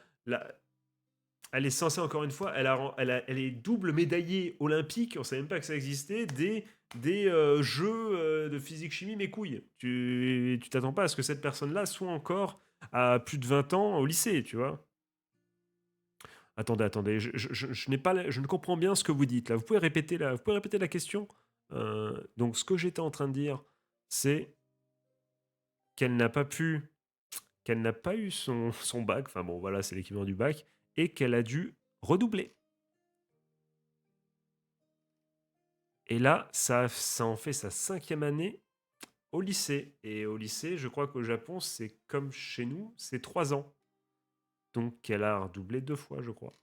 elle est censée, encore une fois, elle est double médaillée olympique, on ne savait même pas que ça existait, des jeux de physique-chimie, mes couilles. Tu t'attends pas à ce que cette personne-là soit encore à plus de 20 ans au lycée, tu vois. Attendez, je n'ai pas, je ne comprends bien ce que vous dites là. Vous pouvez répéter la question. Donc, ce que j'étais en train de dire, c'est qu'elle n'a pas pu qu'elle n'a pas eu son bac, enfin bon voilà, c'est l'équivalent du bac, et qu'elle a dû redoubler. Et là, ça en fait sa 5e année au lycée. Et au lycée, je crois qu'au Japon, c'est comme chez nous, c'est 3 ans. Donc elle a redoublé 2 fois, je crois.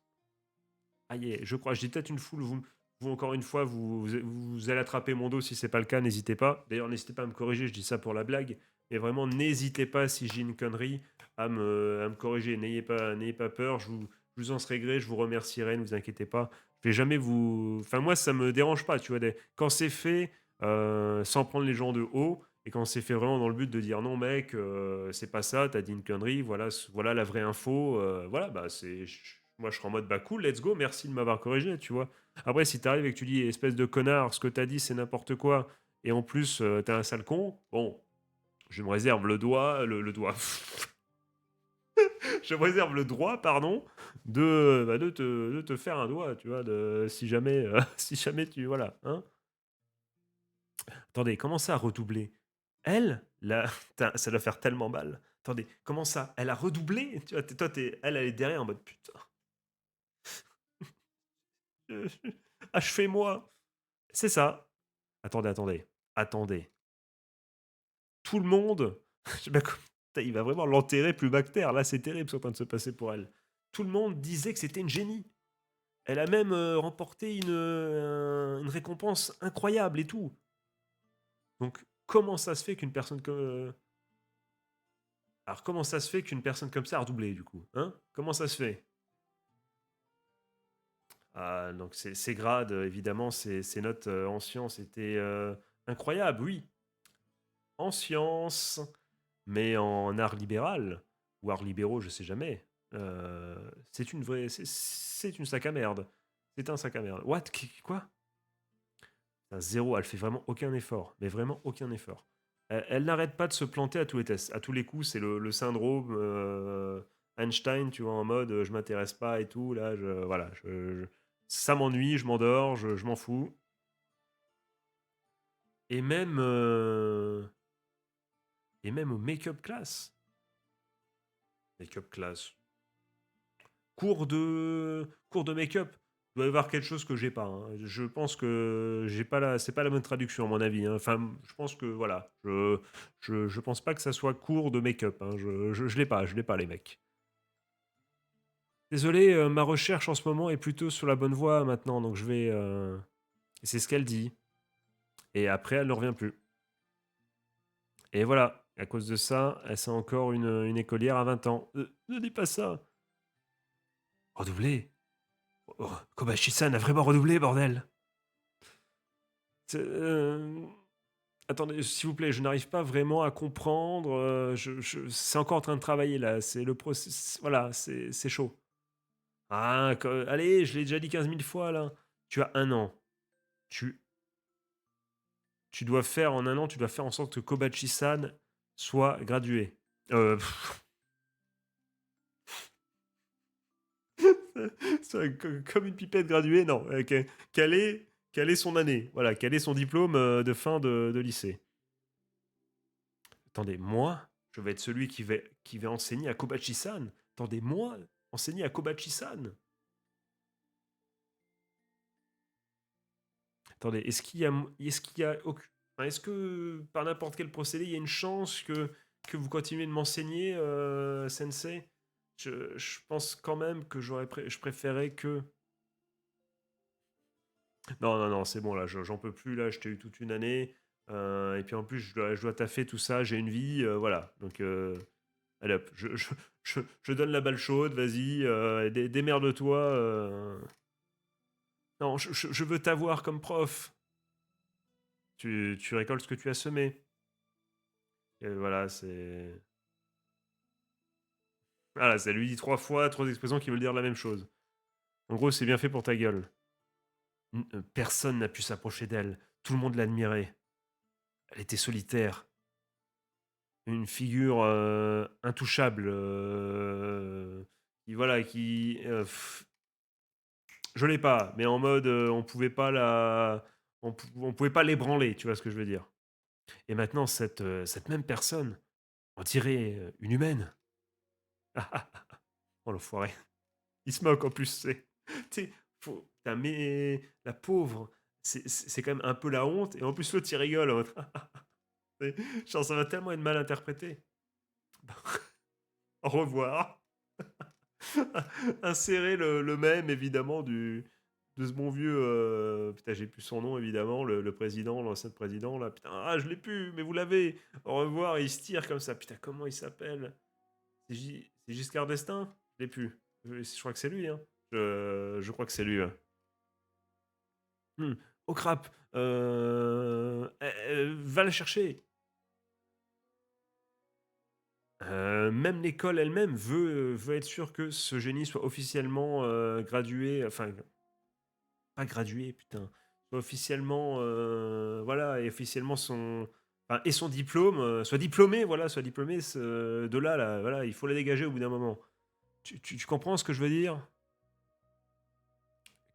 Ah yeah, je crois, je dis peut-être une foule, vous encore une fois, vous allez attraper mon dos si c'est pas le cas, n'hésitez pas. D'ailleurs, n'hésitez pas à me corriger, je dis ça pour la blague. Mais vraiment, n'hésitez pas si j'ai une connerie à me corriger. N'ayez pas peur, je vous en serai gré, je vous remercierai, ne vous inquiétez pas. Je vais jamais vous. Enfin, moi, ça me dérange pas, tu vois. Quand c'est fait sans prendre les gens de haut, et quand c'est fait vraiment dans le but de dire non, mec, c'est pas ça, t'as dit une connerie, voilà, voilà la vraie info, voilà, bah c'est. Moi, je serais en mode bah cool, let's go, merci de m'avoir corrigé, tu vois. Après, si t'arrives et que tu dis espèce de connard, ce que t'as dit c'est n'importe quoi, et en plus t'es un sale con, bon, je me réserve le doigt, je me réserve le droit, pardon, de te faire un doigt, tu vois, si jamais, si jamais tu, voilà, hein. Attendez, comment ça redoubler? Elle, là, ça doit faire tellement mal. Attendez, comment ça? Elle a redoublé? Tu vois, toi, elle est derrière en mode putain, achevez-moi. C'est ça. Attendez. Tout le monde, je sais pas il va vraiment l'enterrer plus bactère. Là, c'est terrible ce qui est en train de se passer pour elle. Tout le monde disait que c'était une génie. Elle a même remporté une récompense incroyable et tout. Donc, comment ça se fait qu'une personne comme. Alors, comment ça se fait qu'une personne comme ça a redoublé, du coup, hein? Comment ça se fait? Ah, donc, ses grades, évidemment, ses notes en sciences étaient incroyables, oui. En sciences, mais en art libéral, ou art libéraux, je sais jamais. C'est une vraie, c'est une sac à merde. C'est un sac à merde. What? Quoi? Un zéro, elle fait vraiment aucun effort, mais vraiment aucun effort. Elle n'arrête pas de se planter à tous les tests, à tous les coups. C'est le syndrome Einstein, tu vois, en mode je m'intéresse pas et tout. Là, voilà, ça m'ennuie, je m'endors, je m'en fous. Et même, et même au make-up class. Make-up class. Cours de make-up. Il doit y avoir quelque chose que j'ai pas, hein. Je pense que j'ai pas c'est pas la bonne traduction à mon avis, hein. Enfin, je pense que voilà, je pense pas que ça soit cours de make-up, hein. Je l'ai pas les mecs. Désolé, ma recherche en ce moment est plutôt sur la bonne voie maintenant, donc je vais. Et c'est ce qu'elle dit. Et après, elle ne revient plus. Et voilà, à cause de ça, elle c'est encore une écolière à 20 ans. Ne dis pas ça. Redoublé. Oh, Kobashi-san a vraiment redoublé, bordel. Attendez, s'il vous plaît, je n'arrive pas vraiment à comprendre. C'est encore en train de travailler là. C'est le process. Voilà, c'est chaud. Ah, allez, je l'ai déjà dit 15 000 fois là. Tu as un an. Tu, tu dois faire en un an, tu dois faire en sorte que Kobachi-san soit gradué. Pff, comme une pipette graduée, non. Quelle est son année? Voilà, quel est son diplôme de fin de lycée? Attendez, moi, je vais être celui qui va enseigner à Kobachi-san. Attendez, moi, enseigner à Kobachi-san. Attendez, est-ce que par n'importe quel procédé, il y a une chance que vous continuez de m'enseigner, sensei? Je pense quand même que je préférais que... Non, non, non, c'est bon, là, j'en peux plus, là, je t'ai eu toute une année, et puis en plus, je dois taffer tout ça, j'ai une vie, voilà. Donc, allez hop, je donne la balle chaude, vas-y, démerde-toi. Non, je veux t'avoir comme prof. Tu récoltes ce que tu as semé. Et voilà, c'est... Voilà, ça lui dit 3 fois, 3 expressions qui veulent dire la même chose. En gros, c'est bien fait pour ta gueule. Personne n'a pu s'approcher d'elle. Tout le monde l'admirait. Elle était solitaire. Une figure intouchable. Je l'ai pas, mais en mode, on pouvait pas on pouvait pas l'ébranler, tu vois ce que je veux dire. Et maintenant, cette même personne, on dirait une humaine. Oh l'enfoiré. Il se moque en plus, c'est. Tu sais, putain, mais la pauvre, c'est quand même un peu la honte. Et en plus, l'autre, il rigole. En mode, genre, ça va tellement être mal interprété. Au revoir. Insérer le même, évidemment, de ce bon vieux. Putain, j'ai plus son nom, évidemment. Le président, l'ancien président, là. Putain, ah, je l'ai plus, mais vous l'avez. Au revoir. Et il se tire comme ça. Putain, comment il s'appelle? C'est Giscard d'Estaing? Je l'ai plus. Je crois que c'est lui, hein. Je crois que c'est lui, ouais. Oh crap, va la chercher. Même l'école elle-même veut être sûre que ce génie soit officiellement gradué, enfin, pas gradué, putain, soit officiellement, voilà, et officiellement enfin, et son diplôme, soit diplômé, voilà, soit diplômé de là, voilà, il faut la dégager au bout d'un moment. Tu comprends ce que je veux dire?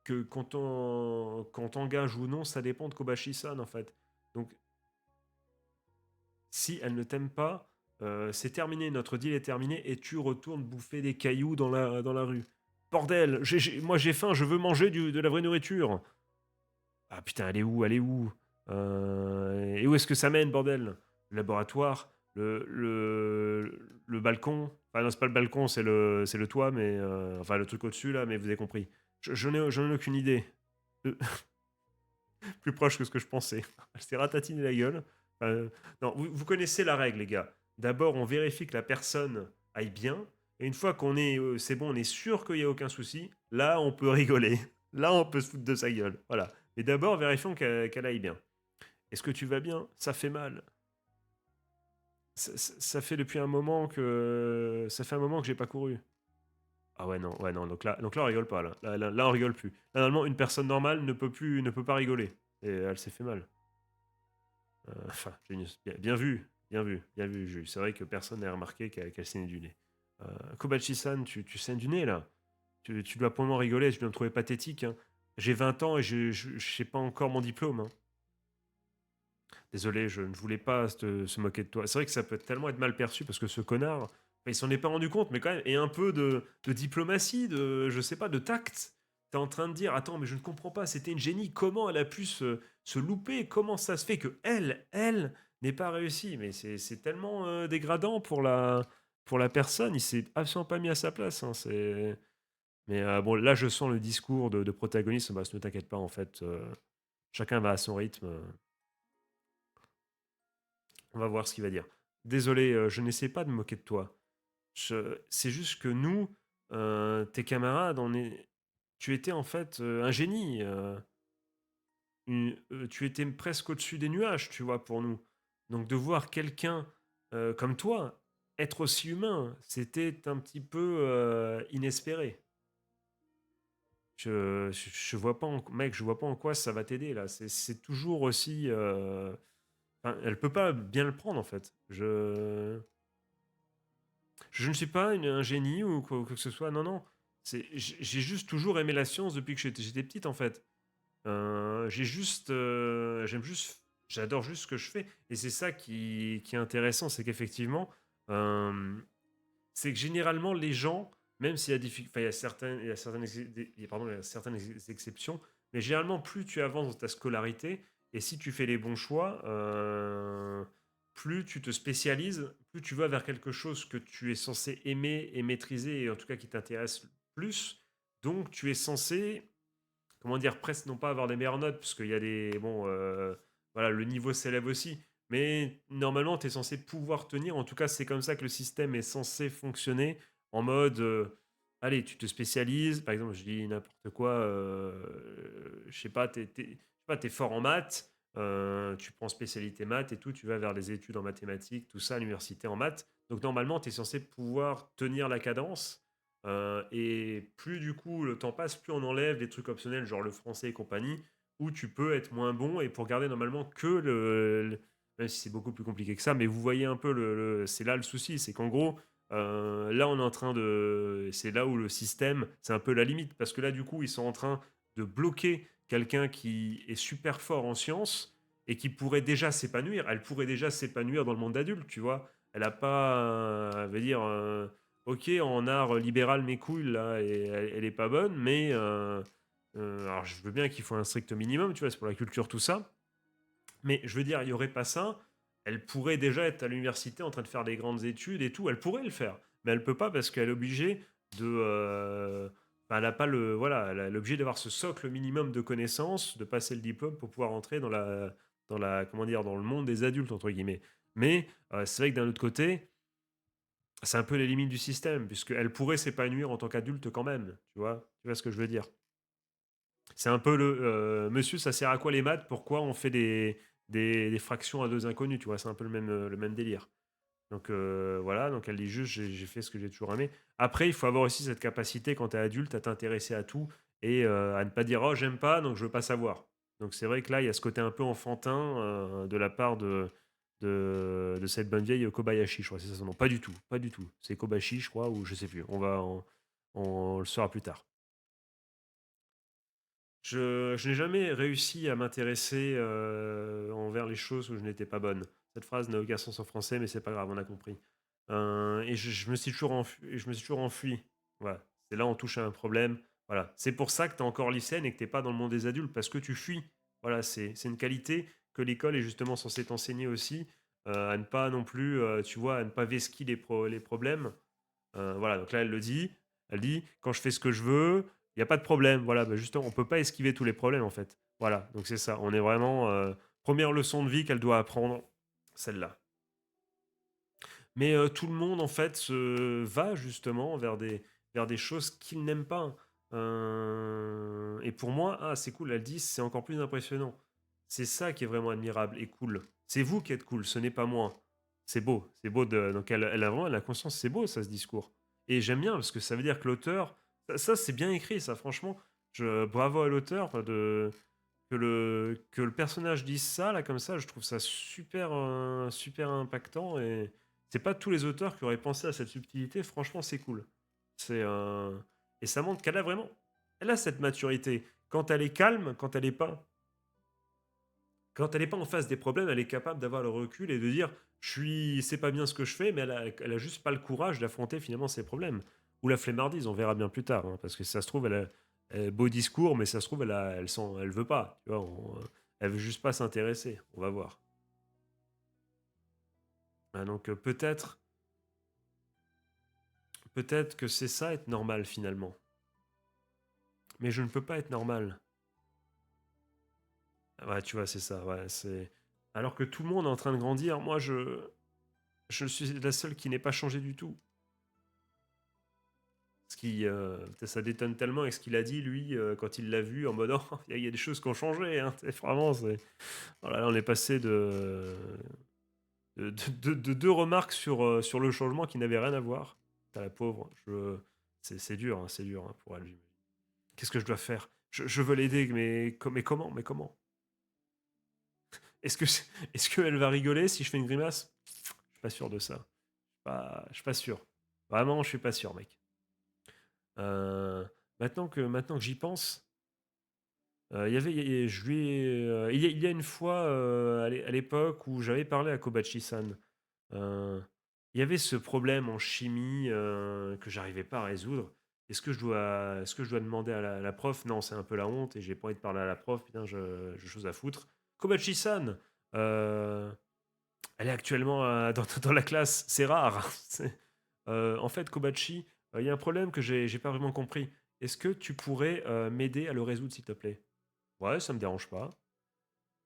Que quand on engage ou non, ça dépend de Kobashi-san en fait. Donc si elle ne t'aime pas, c'est terminé, notre deal est terminé et tu retournes bouffer des cailloux dans la rue. Bordel, moi j'ai faim, je veux manger de la vraie nourriture. Ah putain, elle est où? Elle est où? Et où est-ce que ça mène, bordel? Le laboratoire, le balcon. Enfin non, c'est pas le balcon, c'est le toit, mais enfin le truc au-dessus là, mais vous avez compris. Je n'ai aucune idée. Euh, Plus proche que ce que je pensais. Elle s'est ratatiner la gueule. Non, vous connaissez la règle, les gars. D'abord, on vérifie que la personne aille bien. Et une fois qu'on est, c'est bon, on est sûr qu'il n'y a aucun souci, là, on peut rigoler. Là, on peut se foutre de sa gueule. Voilà. Mais d'abord, vérifions qu'elle aille bien. Est-ce que tu vas bien? Ça fait mal. Ça fait un moment que j'ai pas couru. Ah ouais, non, donc là, on rigole pas, là. Là, on rigole plus. Là, normalement, une personne normale ne peut pas rigoler. Et elle s'est fait mal. Enfin, génius. Bien vu, bien vu, bien vu, Jules. C'est vrai que personne n'a remarqué qu'elle saignait du nez. Kobachi-san, tu saignes du nez, là. Tu dois pour moi rigoler, tu dois me trouver pathétique, hein. J'ai 20 ans et je sais pas encore mon diplôme, hein. Désolé, je ne voulais pas se moquer de toi. C'est vrai que ça peut tellement être mal perçu parce que ce connard, enfin, il s'en est pas rendu compte, mais quand même, et un peu de diplomatie, je sais pas, de tact. T'es en train de dire, attends, mais je ne comprends pas, c'était une génie, comment elle a pu se louper, comment ça se fait que elle, n'ait pas réussi. Mais c'est tellement dégradant pour la personne, il s'est absolument pas mis à sa place, hein, Mais bon, là, je sens le discours de protagoniste, bah, ne t'inquiète pas, en fait, chacun va à son rythme. On va voir ce qu'il va dire. Désolé, je n'essaie pas de me moquer de toi. C'est juste que nous, tes camarades, tu étais en fait un génie. Tu étais presque au-dessus des nuages, tu vois, pour nous. Donc de voir quelqu'un comme toi être aussi humain, c'était un petit peu inespéré. Je vois pas, mec, je vois pas en quoi ça va t'aider là. C'est toujours aussi. Enfin, elle peut pas bien le prendre en fait. Je ne suis pas un génie ou quoi que ce soit, non, non. J'ai juste toujours aimé la science depuis que j'étais petite, en fait. J'aime juste, j'adore juste ce que je fais. Et c'est ça qui est intéressant, c'est qu'effectivement, euh, c'est que généralement, les gens, même s'il y a, enfin, il y a certaines, pardon, il y a certaines exceptions, mais généralement, plus tu avances dans ta scolarité, et si tu fais les bons choix, plus tu te spécialises, plus tu vas vers quelque chose que tu es censé aimer et maîtriser, et en tout cas qui t'intéresse plus. Donc, tu es censé, comment dire, presque non pas avoir des meilleures notes, parce qu'il y a des. Bon, voilà, le niveau s'élève aussi. Mais normalement, tu es censé pouvoir tenir. En tout cas, c'est comme ça que le système est censé fonctionner. En mode, allez, tu te spécialises. Par exemple, je dis n'importe quoi. Je sais pas, je sais pas, t'es fort en maths. Tu prends spécialité maths et tout. Tu vas vers des études en mathématiques, tout ça, à l'université en maths. Donc normalement, tu es censé pouvoir tenir la cadence. Et plus du coup le temps passe, plus on enlève des trucs optionnels, genre le français et compagnie, où tu peux être moins bon et pour garder normalement que même si c'est beaucoup plus compliqué que ça, mais vous voyez un peu c'est là le souci, c'est qu'en gros, là on est en train c'est là où le système, c'est un peu la limite, parce que là du coup ils sont en train de bloquer quelqu'un qui est super fort en sciences et qui pourrait déjà s'épanouir. Elle pourrait déjà s'épanouir dans le monde adulte, tu vois. Elle a pas, veut dire, ok, en art libéral, mes couilles, là, et elle est pas bonne, mais alors je veux bien qu'il faut un strict minimum, tu vois, c'est pour la culture, tout ça. Mais je veux dire, il y aurait pas ça. Elle pourrait déjà être à l'université en train de faire des grandes études et tout. Elle pourrait le faire, mais elle peut pas parce qu'elle est obligée de. Enfin, elle a pas le. Voilà, elle est obligée d'avoir ce socle minimum de connaissances, de passer le diplôme pour pouvoir entrer comment dire, dans le monde des adultes entre guillemets. Mais c'est vrai que d'un autre côté, c'est un peu les limites du système, puisqu'elle pourrait s'épanouir en tant qu'adulte quand même, tu vois ce que je veux dire. C'est un peu monsieur, ça sert à quoi les maths? Pourquoi on fait des fractions à deux inconnus, tu vois? C'est un peu le même délire. Donc voilà, donc elle dit juste, j'ai fait ce que j'ai toujours aimé. Après, il faut avoir aussi cette capacité, quand tu es adulte, à t'intéresser à tout et à ne pas dire, oh, j'aime pas, donc je veux pas savoir. Donc c'est vrai que là, il y a ce côté un peu enfantin de la part de cette bonne vieille Kobayashi, je crois, c'est ça son nom. Pas du tout, pas du tout. C'est Kobashi, je crois, ou je sais plus. On le saura plus tard. Je n'ai jamais réussi à m'intéresser envers les choses où je n'étais pas bonne. Cette phrase n'a aucun sens en français, mais c'est pas grave, on a compris. Et je me suis toujours enfui. Je me suis toujours enfui. Voilà. C'est là on touche à un problème. Voilà. C'est pour ça que tu es encore lycéenne et que tu pas dans le monde des adultes, parce que tu fuis. Voilà, c'est une qualité que l'école est justement censée t'enseigner aussi, à ne pas non plus, tu vois, à ne pas vesquiller les problèmes. Voilà, donc là, elle le dit. Elle dit, quand je fais ce que je veux, il n'y a pas de problème. Voilà, bah justement, on peut pas esquiver tous les problèmes, en fait. Voilà, donc c'est ça. On est vraiment... première leçon de vie qu'elle doit apprendre, celle-là. Mais tout le monde, en fait, va justement vers des choses qu'il n'aime pas. Et pour moi, ah, c'est cool, elle dit, c'est encore plus impressionnant. C'est ça qui est vraiment admirable et cool. C'est vous qui êtes cool, ce n'est pas moi. C'est beau de donc elle a vraiment elle a conscience, c'est beau ça, ce discours et j'aime bien parce que ça veut dire que l'auteur ça c'est bien écrit ça franchement, je bravo à l'auteur de que le personnage dise ça là comme ça, je trouve ça super, super impactant et c'est pas tous les auteurs qui auraient pensé à cette subtilité, franchement c'est cool. C'est, et ça montre qu'elle a vraiment elle a cette maturité. Quand elle est calme, quand elle est pas en face des problèmes, elle est capable d'avoir le recul et de dire: «Je suis c'est pas bien ce que je fais», mais elle a juste pas le courage d'affronter finalement ses problèmes. Ou la flemmardise, on verra bien plus tard, hein, parce que si ça se trouve, beau discours, mais ça se trouve, elle veut pas, tu vois? Elle veut juste pas s'intéresser, on va voir. Ah donc peut-être que c'est ça être normal finalement. Mais je ne peux pas être normal. Ouais, tu vois, c'est ça, ouais, c'est alors que tout le monde est en train de grandir, moi je suis la seule qui n'est pas changée du tout. Ce qui, ça détonne tellement avec ce qu'il a dit lui, quand il l'a vu en mode: «Oh, il y a des choses qui ont changé, hein». Tu vraiment, oh là là, on est passé de 2 remarques sur le changement qui n'avaient rien à voir. Tu la pauvre, c'est dur, hein, pour elle, j'imagine. Qu'est-ce que je dois faire? Je veux l'aider, mais comment? Mais comment? Est-ce que c'est est-ce qu'elle va rigoler si je fais une grimace? Je suis pas sûr de ça. Je suis pas sûr. Vraiment, je suis pas sûr, mec. Heu, maintenant que j'y pense, il y avait il y je lui ai, il y a une fois, à l'époque où j'avais parlé à Kobachi-san, heu, il y avait ce problème en chimie, que j'arrivais pas à résoudre. Est-ce que je dois demander à la prof? Non, c'est un peu la honte et j'ai pas envie de parler à la prof, putain, j'ai chose à foutre. Kobachi-san, heu, elle est actuellement, dans la classe, c'est rare. En fait, Kobachi, il y a un problème que j'ai pas vraiment compris. Est-ce que tu pourrais, m'aider à le résoudre, s'il te plaît? Ouais, ça me dérange pas.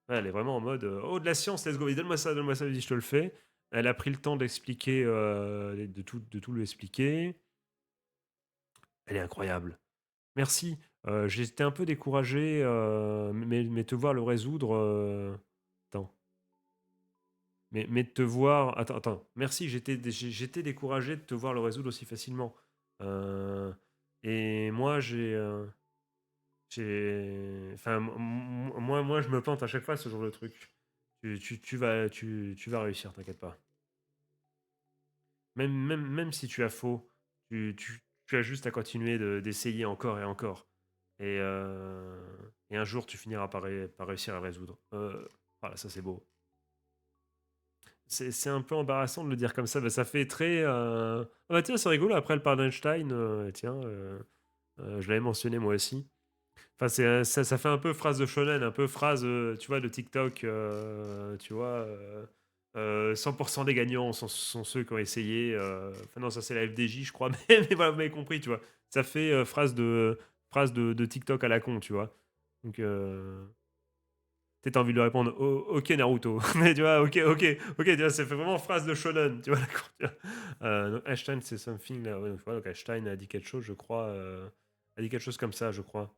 Ouais, elle est vraiment en mode, «Oh, de la science, let's go, vas donne-moi ça, vas-y, je te le fais». Elle a pris le temps d'expliquer, de tout lui expliquer. Elle est incroyable. Merci, j'étais un peu découragé, mais te voir le résoudre, attends, mais de te voir attends, merci, j'étais découragé de te voir le résoudre aussi facilement. Heu et moi, enfin, moi, je me plante à chaque fois, ce genre de truc. Tu vas réussir, t'inquiète pas. Même si tu as faux, tu as juste à continuer d'essayer encore et encore. Et un jour, tu finiras par réussir à résoudre. Voilà, ça c'est beau. C'est un peu embarrassant de le dire comme ça, mais ça fait très. Ah bah tiens, c'est rigolo, après elle parle d'Einstein, tiens, je l'avais mentionné moi aussi. Enfin, ça fait un peu phrase de shonen, un peu phrase, tu vois, de TikTok, tu vois, 100% des gagnants sont ceux qui ont essayé. Enfin, non, ça c'est la FDJ, je crois, mais voilà, vous m'avez compris, tu vois. Ça fait phrase de TikTok à la con, tu vois. Donc, t'as envie de lui répondre, ok Naruto. Mais tu vois, ok, tu vois, ça fait vraiment phrase de shonen, tu vois, la con, tu vois. Donc Einstein, c'est something, là, ouais, donc, voilà, donc Einstein a dit quelque chose, je crois, a dit quelque chose comme ça, je crois.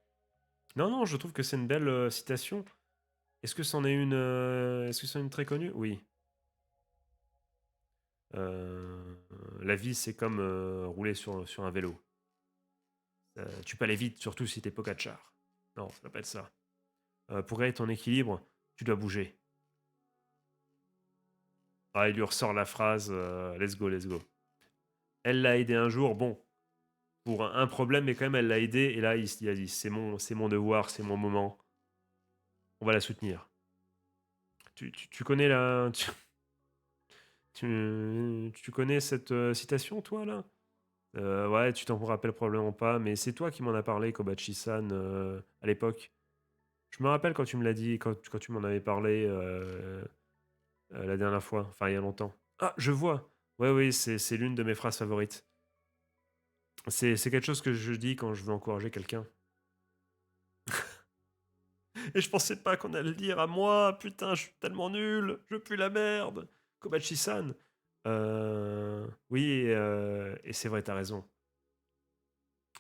Non, non, je trouve que c'est une belle, citation. Est-ce que c'en est une très connue? Oui. La vie, c'est comme, rouler sur un vélo. Tu peux aller vite, surtout si t'es Pogacar. Non, ça s'appelle ça. Pour gagner ton équilibre, tu dois bouger. Ah, il lui ressort la phrase, «Let's go, let's go». Elle l'a aidé un jour, bon, pour un problème, mais quand même, elle l'a aidé et là, il a dit: «C'est mon devoir, c'est mon moment, on va la soutenir». Tu connais la tu connais cette, citation, toi, là? Ouais, tu t'en rappelles probablement pas, mais c'est toi qui m'en as parlé, Kobachi-san, à l'époque. Je me rappelle quand tu me l'as dit, quand tu m'en avais parlé, la dernière fois, enfin il y a longtemps. Ah, je vois! Ouais, oui, c'est l'une de mes phrases favorites. C'est quelque chose que je dis quand je veux encourager quelqu'un. Et je pensais pas qu'on allait le dire à moi, putain, je suis tellement nul, je pue la merde. Kobachi-san. Oui, et c'est vrai, t'as raison.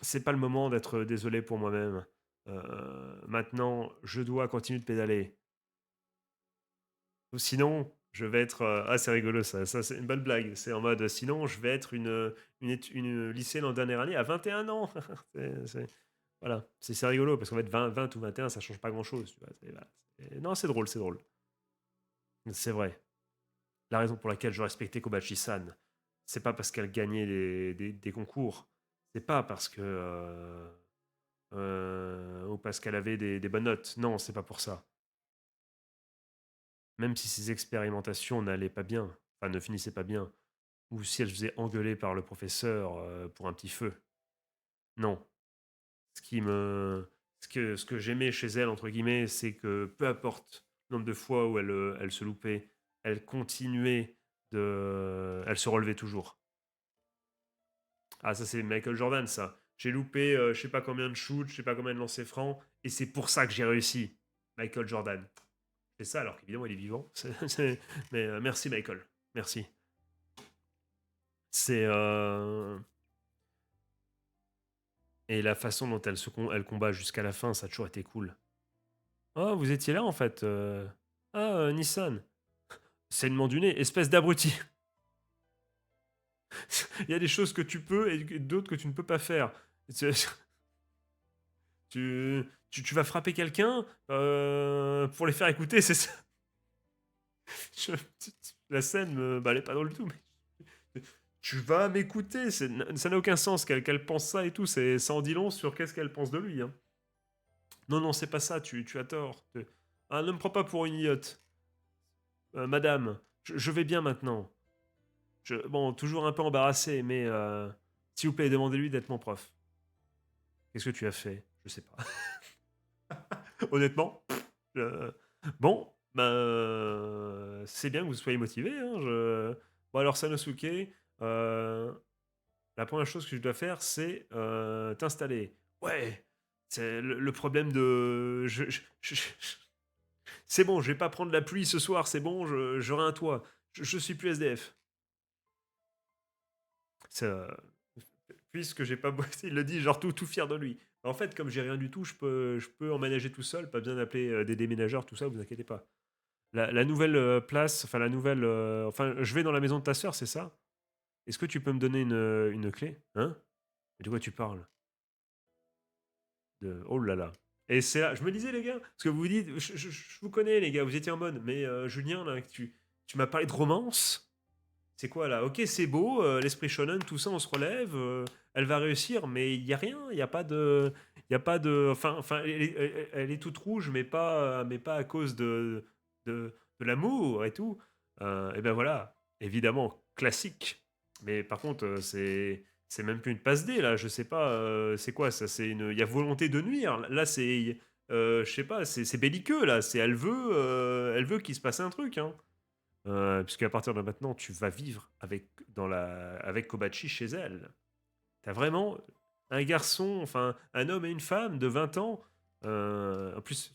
C'est pas le moment d'être désolé pour moi-même. Maintenant, je dois continuer de pédaler. Sinon, Je vais être. Ah, c'est rigolo ça. Ça, c'est une bonne blague. C'est en mode. Sinon, je vais être une lycéenne en dernière année à 21 ans. Voilà. C'est rigolo parce qu'en fait, 20 ou 21, ça change pas grand-chose. Tu vois. Voilà. Non, c'est drôle, c'est drôle. C'est vrai. La raison pour laquelle je respectais Kobashi-san, c'est pas parce qu'elle gagnait des concours. C'est pas parce que. Ou parce qu'elle avait des bonnes notes. Non, c'est pas pour ça. Même si ses expérimentations n'allaient pas bien, enfin ne finissaient pas bien, ou si elle se faisait engueuler par le professeur pour un petit feu. Non. Ce qui me, ce que j'aimais chez elle, entre guillemets, c'est que peu importe le nombre de fois où elle se loupait, elle continuait elle se relevait toujours. Ah, ça, c'est Michael Jordan, ça. J'ai loupé je sais pas combien de shoots, je sais pas combien de lancers francs, et c'est pour ça que j'ai réussi. Michael Jordan. C'est ça, alors qu'évidemment, il est vivant. Mais merci, Michael. Merci. C'est. Et la façon dont elle combat jusqu'à la fin, ça a toujours été cool. Oh, vous étiez là, en fait. Ah, Nissan. Saignement du nez, espèce d'abruti. Il y a des choses que tu peux et d'autres que tu ne peux pas faire. Tu vas frapper quelqu'un pour les faire écouter, c'est ça. Je- la scène, bah, elle est pas drôle du tout, mais tu vas m'écouter. Ça n'a aucun sens qu'elle pense ça et tout. Ça en dit long sur qu'est-ce qu'elle pense de lui, hein. Non, non, c'est pas ça. Tu as tort. Ah, ne me prends pas pour une idiote. Madame, je vais bien maintenant. Bon, toujours un peu embarrassé, mais s'il vous plaît, demandez-lui d'être mon prof. Qu'est-ce que tu as fait? Je sais pas. Honnêtement. Euh, bon, ben, c'est bien que vous soyez motivé, hein, Bon, alors, Sanosuke, euh, la première chose que tu dois faire, c'est t'installer. Ouais, c'est le problème de. C'est bon, je vais pas prendre la pluie ce soir, c'est bon, j'aurai un toit. Je suis plus SDF. Ça, puisque j'ai pas bossé, il le dit, genre tout fier de lui. En fait, comme j'ai rien du tout, je peux emménager tout seul, pas besoin d'appeler des déménageurs, tout ça, vous inquiétez pas. La nouvelle place, enfin la nouvelle. Enfin, je vais dans la maison de ta sœur, c'est ça? Est-ce que tu peux me donner une clé? Hein? Mais de quoi tu parles? Oh là là. Et c'est là, je me disais, les gars, parce que vous vous dites, je vous connais, les gars, vous étiez en mode, mais Julien, là, tu m'as parlé de romance. C'est quoi là? Ok, c'est beau, l'esprit shonen, tout ça, on se relève, elle va réussir, mais il y a rien, il y a pas de, il y a pas de, enfin, elle est toute rouge, mais pas à cause de l'amour et tout. Et ben voilà, évidemment, classique. Mais par contre, c'est même plus une passe D là, je sais pas, c'est quoi ça? Il y a volonté de nuire. Là, je sais pas, c'est belliqueux là. Elle veut qu'il se passe un truc, hein. Puisqu'à partir de maintenant, tu vas vivre avec Kobachi chez elle. T'as vraiment un garçon, enfin un homme et une femme de 20 ans. En plus,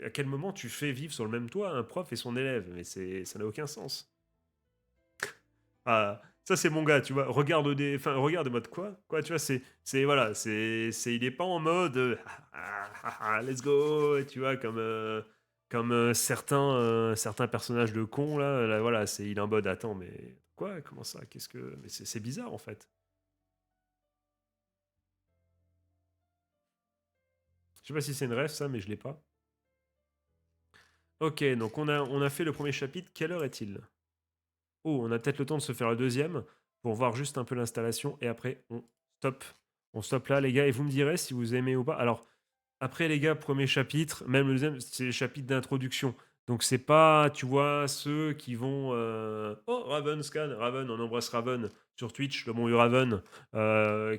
à quel moment tu fais vivre sur le même toit un prof et son élève? Mais ça n'a aucun sens. Ah, ça c'est mon gars, tu vois. Regarde mode quoi? Quoi, tu vois, voilà, il est pas en mode let's go, tu vois, comme certains personnages de cons là, voilà, il est en mode attends, mais quoi, comment ça, mais c'est bizarre en fait. Je sais pas si c'est une ref ça, mais je l'ai pas. Ok, donc on a fait le premier chapitre. Quelle heure est-il? Oh, on a peut-être le temps de se faire le deuxième pour voir juste un peu l'installation et après on stop. On stoppe là, les gars, et vous me direz si vous aimez ou pas. Alors, après, les gars, premier chapitre, même le deuxième, c'est le chapitre d'introduction. Donc, c'est pas, tu vois, ceux qui vont. Oh, Raven Scan, Raven, on embrasse Raven sur Twitch, le bon vieux Raven,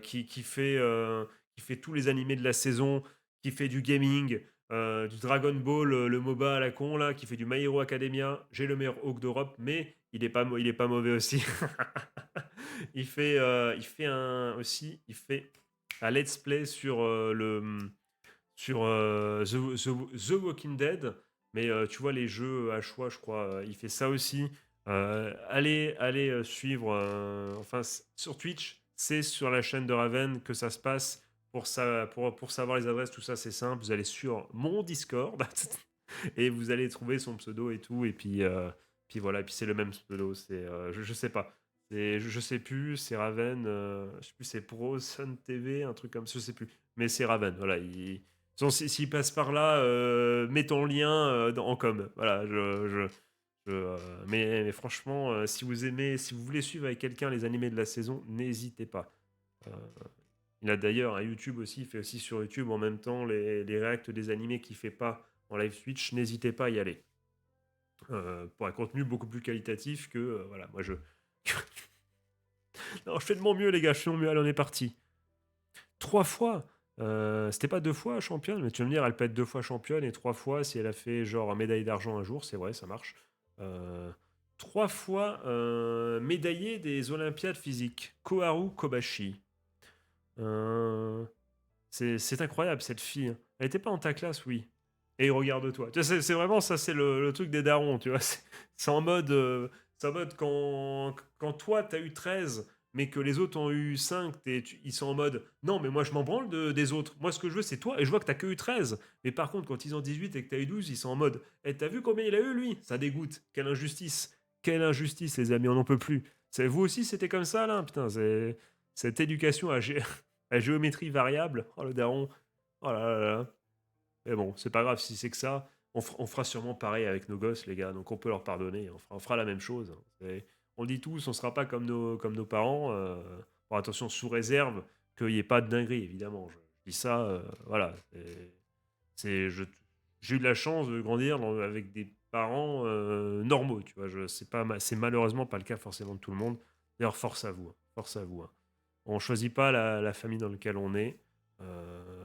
qui fait tous les animés de la saison, qui fait du gaming, du Dragon Ball, le MOBA à la con, là, qui fait du My Hero Academia. J'ai le meilleur Hawk d'Europe, mais il est pas mauvais aussi. Il fait un let's play sur The Walking Dead, mais tu vois les jeux à choix, je crois, il fait ça aussi. Allez suivre, enfin sur Twitch, c'est sur la chaîne de Raven que ça se passe. Pour savoir les adresses, tout ça, c'est simple. Vous allez sur mon Discord et vous allez trouver son pseudo et tout. Et puis Puis voilà, et puis c'est le même pseudo, je sais pas. Je sais plus, c'est Raven, je sais plus, c'est Pro Sun TV, un truc comme ça, je sais plus. Mais c'est Raven, voilà. S'il passe par là, mets ton lien en com. Voilà, mais franchement, si vous aimez, si vous voulez suivre avec quelqu'un les animés de la saison, n'hésitez pas. Euh, il a d'ailleurs un YouTube aussi, il fait aussi sur YouTube en même temps les reacts des animés qu'il fait pas en live Switch. N'hésitez pas à y aller. Pour un contenu beaucoup plus qualitatif que voilà, moi je. Non, je fais de mon mieux, les gars, je fais de mon mieux. Allez, on est parti. 3 fois. C'était pas 2 fois championne, mais tu vas me dire, elle peut être 2 fois championne et 3 fois si elle a fait genre médaille d'argent un jour, c'est vrai, ça marche. Euh, 3 fois médaillée des Olympiades physiques. Koharu Kobashi. Euh, c'est incroyable cette fille. Elle était pas en ta classe, oui. Et regarde-toi. Tu vois, c'est vraiment ça, c'est le truc des darons, tu vois. C'est en mode, quand toi t'as eu 13 mais que les autres ont eu 5 ils sont en mode non, mais moi je m'en branle des autres. Moi ce que je veux c'est toi et je vois que t'as que eu 13. Mais par contre, quand ils ont 18 et que t'as eu 12 ils sont en mode eh, t'as vu combien il a eu lui? Ça dégoûte. Quelle injustice. Quelle injustice, les amis, on n'en peut plus. Vous aussi c'était comme ça là? Putain, cette éducation à géométrie variable. Oh le daron. Oh là là là. Mais bon, c'est pas grave si c'est que ça. On fera sûrement pareil avec nos gosses, les gars. Donc on peut leur pardonner. On fera la même chose. On le dit tous, on sera pas comme nos parents. Bon, attention, sous réserve qu'il n'y ait pas de dinguerie, évidemment. Je dis ça, voilà. J'ai eu de la chance de grandir avec des parents normaux, tu vois. C'est malheureusement pas le cas forcément de tout le monde. D'ailleurs, force à vous. Force à vous. On choisit pas la famille dans laquelle on est. Euh,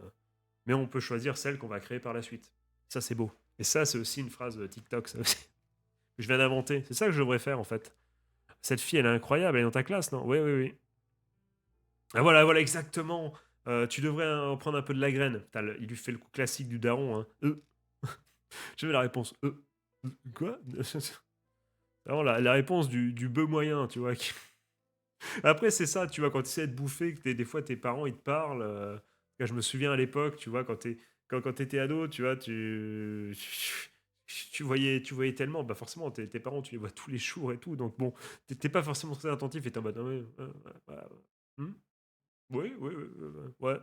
mais on peut choisir celle qu'on va créer par la suite. Ça, c'est beau. Et ça, c'est aussi une phrase de TikTok, ça aussi, que je viens d'inventer. C'est ça que je devrais faire, en fait. Cette fille, elle est incroyable, elle est dans ta classe, non? Oui, oui, oui. Ah, voilà, voilà, exactement. Tu devrais en prendre un peu de la graine. Putain, il lui fait le coup classique du daron. Hein. J'avais la réponse. Quoi? Vraiment, la réponse du bœuf moyen, tu vois. Après, c'est ça, tu vois, quand tu essaies de bouffer, que des fois tes parents ils te parlent. Je me souviens à l'époque, tu vois, quand t'étais ado, tu vois, tu voyais tellement, bah forcément, tes parents, tu les vois tous les jours et tout, donc bon, t'es pas forcément très attentif et t'es en mode, ah ouais, ouais, hmm, oui, oui, oui, ouais,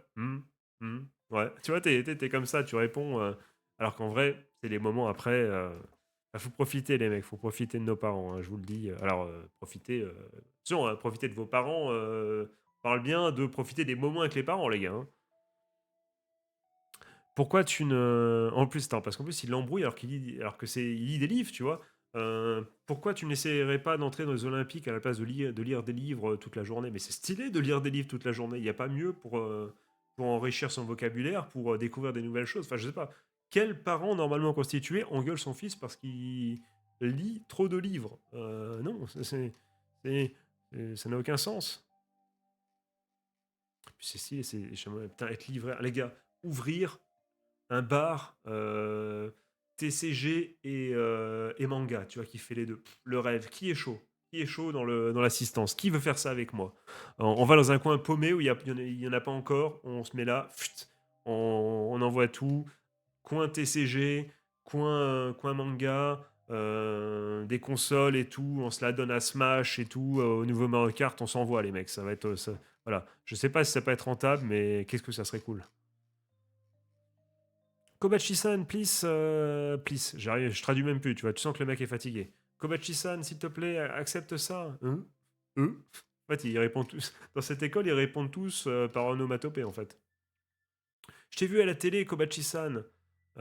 ouais. Tu vois, t'es comme ça, tu réponds, alors qu'en vrai, c'est les moments après. Faut profiter, les mecs, faut profiter de nos parents, hein, je vous le dis. Alors, profitez. Attention, hein, profitez de vos parents. On parle bien de profiter des moments avec les parents, les gars. Hein. Pourquoi tu ne. En plus, attends, parce qu'en plus, il l'embrouille alors il lit des livres, tu vois. Pourquoi tu n'essaierais pas d'entrer dans les Olympiques à la place de lire des livres toute la journée? Mais c'est stylé de lire des livres toute la journée. Il n'y a pas mieux pour enrichir son vocabulaire, pour découvrir des nouvelles choses. Enfin, je sais pas. Quel parent normalement constitué engueule son fils parce qu'il lit trop de livres? Non, ça n'a aucun sens. Puis c'est stylé, putain, être livreur. Les gars, ouvrir un bar TCG et manga, tu vois, qui fait les deux. Le rêve. Qui est chaud? Qui est chaud dans l'assistance? Qui veut faire ça avec moi? On va dans un coin paumé où il y en a pas encore. On se met là, on envoie tout. Coin TCG, coin manga, des consoles et tout. On se la donne à Smash et tout. Au nouveau Mario Kart, on s'envoie, les mecs. Ça va être. Voilà. Je sais pas si ça peut être rentable, mais qu'est-ce que ça serait cool. Kobachi-san, please, please. Je traduis même plus, tu vois. Tu sens que le mec est fatigué. Kobachi-san, s'il te plaît, accepte ça. Hein? En fait, ils répondent tous. Dans cette école, ils répondent tous par onomatopée, en fait. Je t'ai vu à la télé, Kobachi-san.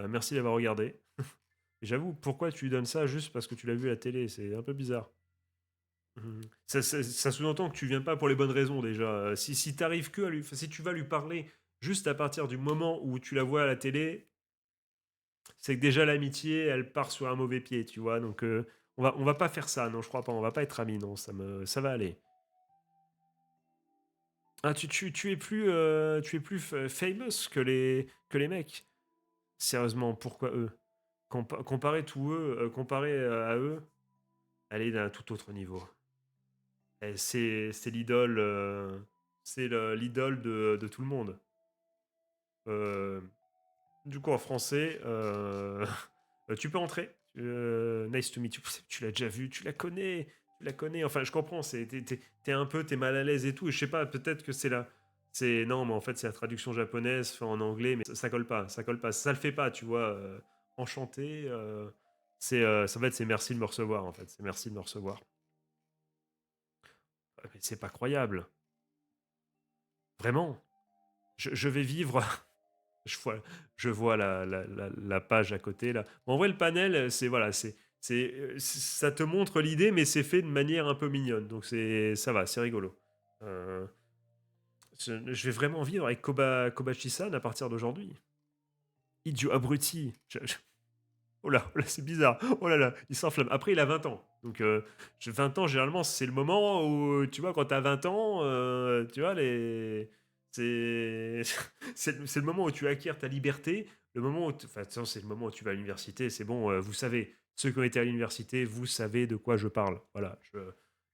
Merci d'avoir regardé. J'avoue, pourquoi tu lui donnes ça juste parce que tu l'as vu à la télé? C'est un peu bizarre. Ça sous-entend que tu viens pas pour les bonnes raisons déjà. Si t'arrives que à lui, enfin, si tu vas lui parler juste à partir du moment où tu la vois à la télé, c'est que déjà l'amitié, elle part sur un mauvais pied, tu vois. Donc on va pas faire ça, non, je crois pas. On va pas être amis, non. Ça va aller. Ah, tu es plus famous que les mecs. Sérieusement, pourquoi eux? Comparé à eux, elle est d'un tout autre niveau. C'est l'idole, l'idole de tout le monde. Euh, du coup, en français, tu peux entrer. Nice to meet you. Tu l'as déjà vu, tu la connais. Enfin, je comprends, t'es un peu, t'es mal à l'aise et tout. Et je sais pas, peut-être que c'est là. C'est non, mais en fait, c'est la traduction japonaise, fait en anglais, mais ça colle pas, ça colle pas, ça le fait pas, tu vois. Enchanté, ça va être c'est merci de me recevoir en fait, c'est merci de me recevoir. Mais c'est pas croyable, vraiment. Je vais vivre. Je vois, je vois la page à côté là. Bon, en vrai, le panel, c'est voilà, ça te montre l'idée, mais c'est fait de manière un peu mignonne. Donc ça va, c'est rigolo. Euh, je vais vraiment vivre avec Kobachi-san à partir d'aujourd'hui. Idiot abruti. Oh là, oh là, c'est bizarre. Oh là là, il s'enflamme. Après, il a 20 ans. Donc, 20 ans, généralement, c'est le moment où, tu vois, quand tu as 20 ans, tu vois, c'est c'est le moment où tu acquiers ta liberté. Le moment où, enfin, de toute façon, c'est le moment où tu vas à l'université. C'est bon, vous savez, ceux qui ont été à l'université, vous savez de quoi je parle. Voilà,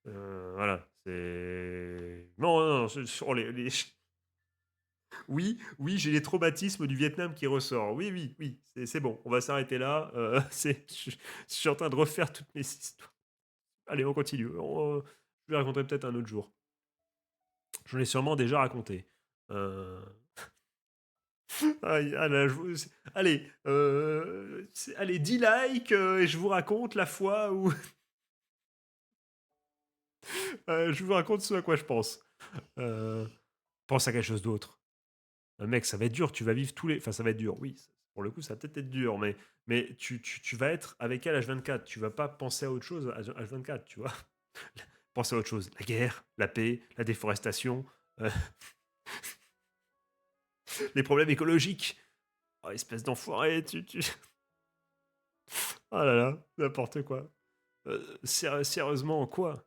voilà, c'est. Non, non, non, sur oui, oui, j'ai les traumatismes du Vietnam qui ressort. Oui, oui, oui, c'est bon, on va s'arrêter là. Je suis en train de refaire toutes mes histoires. Allez, on continue. Je vais raconter peut-être un autre jour. J'en ai sûrement déjà raconté. Euh, ah là, allez, allez, 10 likes et je vous raconte la fois où je vous raconte ce à quoi je pense. Euh, pense à quelque chose d'autre. Mec, ça va être dur, tu vas vivre tous les. Enfin, ça va être dur, oui. Pour le coup, ça va peut-être être dur, mais tu vas être avec elle H24. Tu vas pas penser à autre chose à H24, tu vois. Penser à autre chose. La guerre, la paix, la déforestation, euh, les problèmes écologiques. Oh, espèce d'enfoiré, Oh là là, n'importe quoi. Sérieusement, quoi?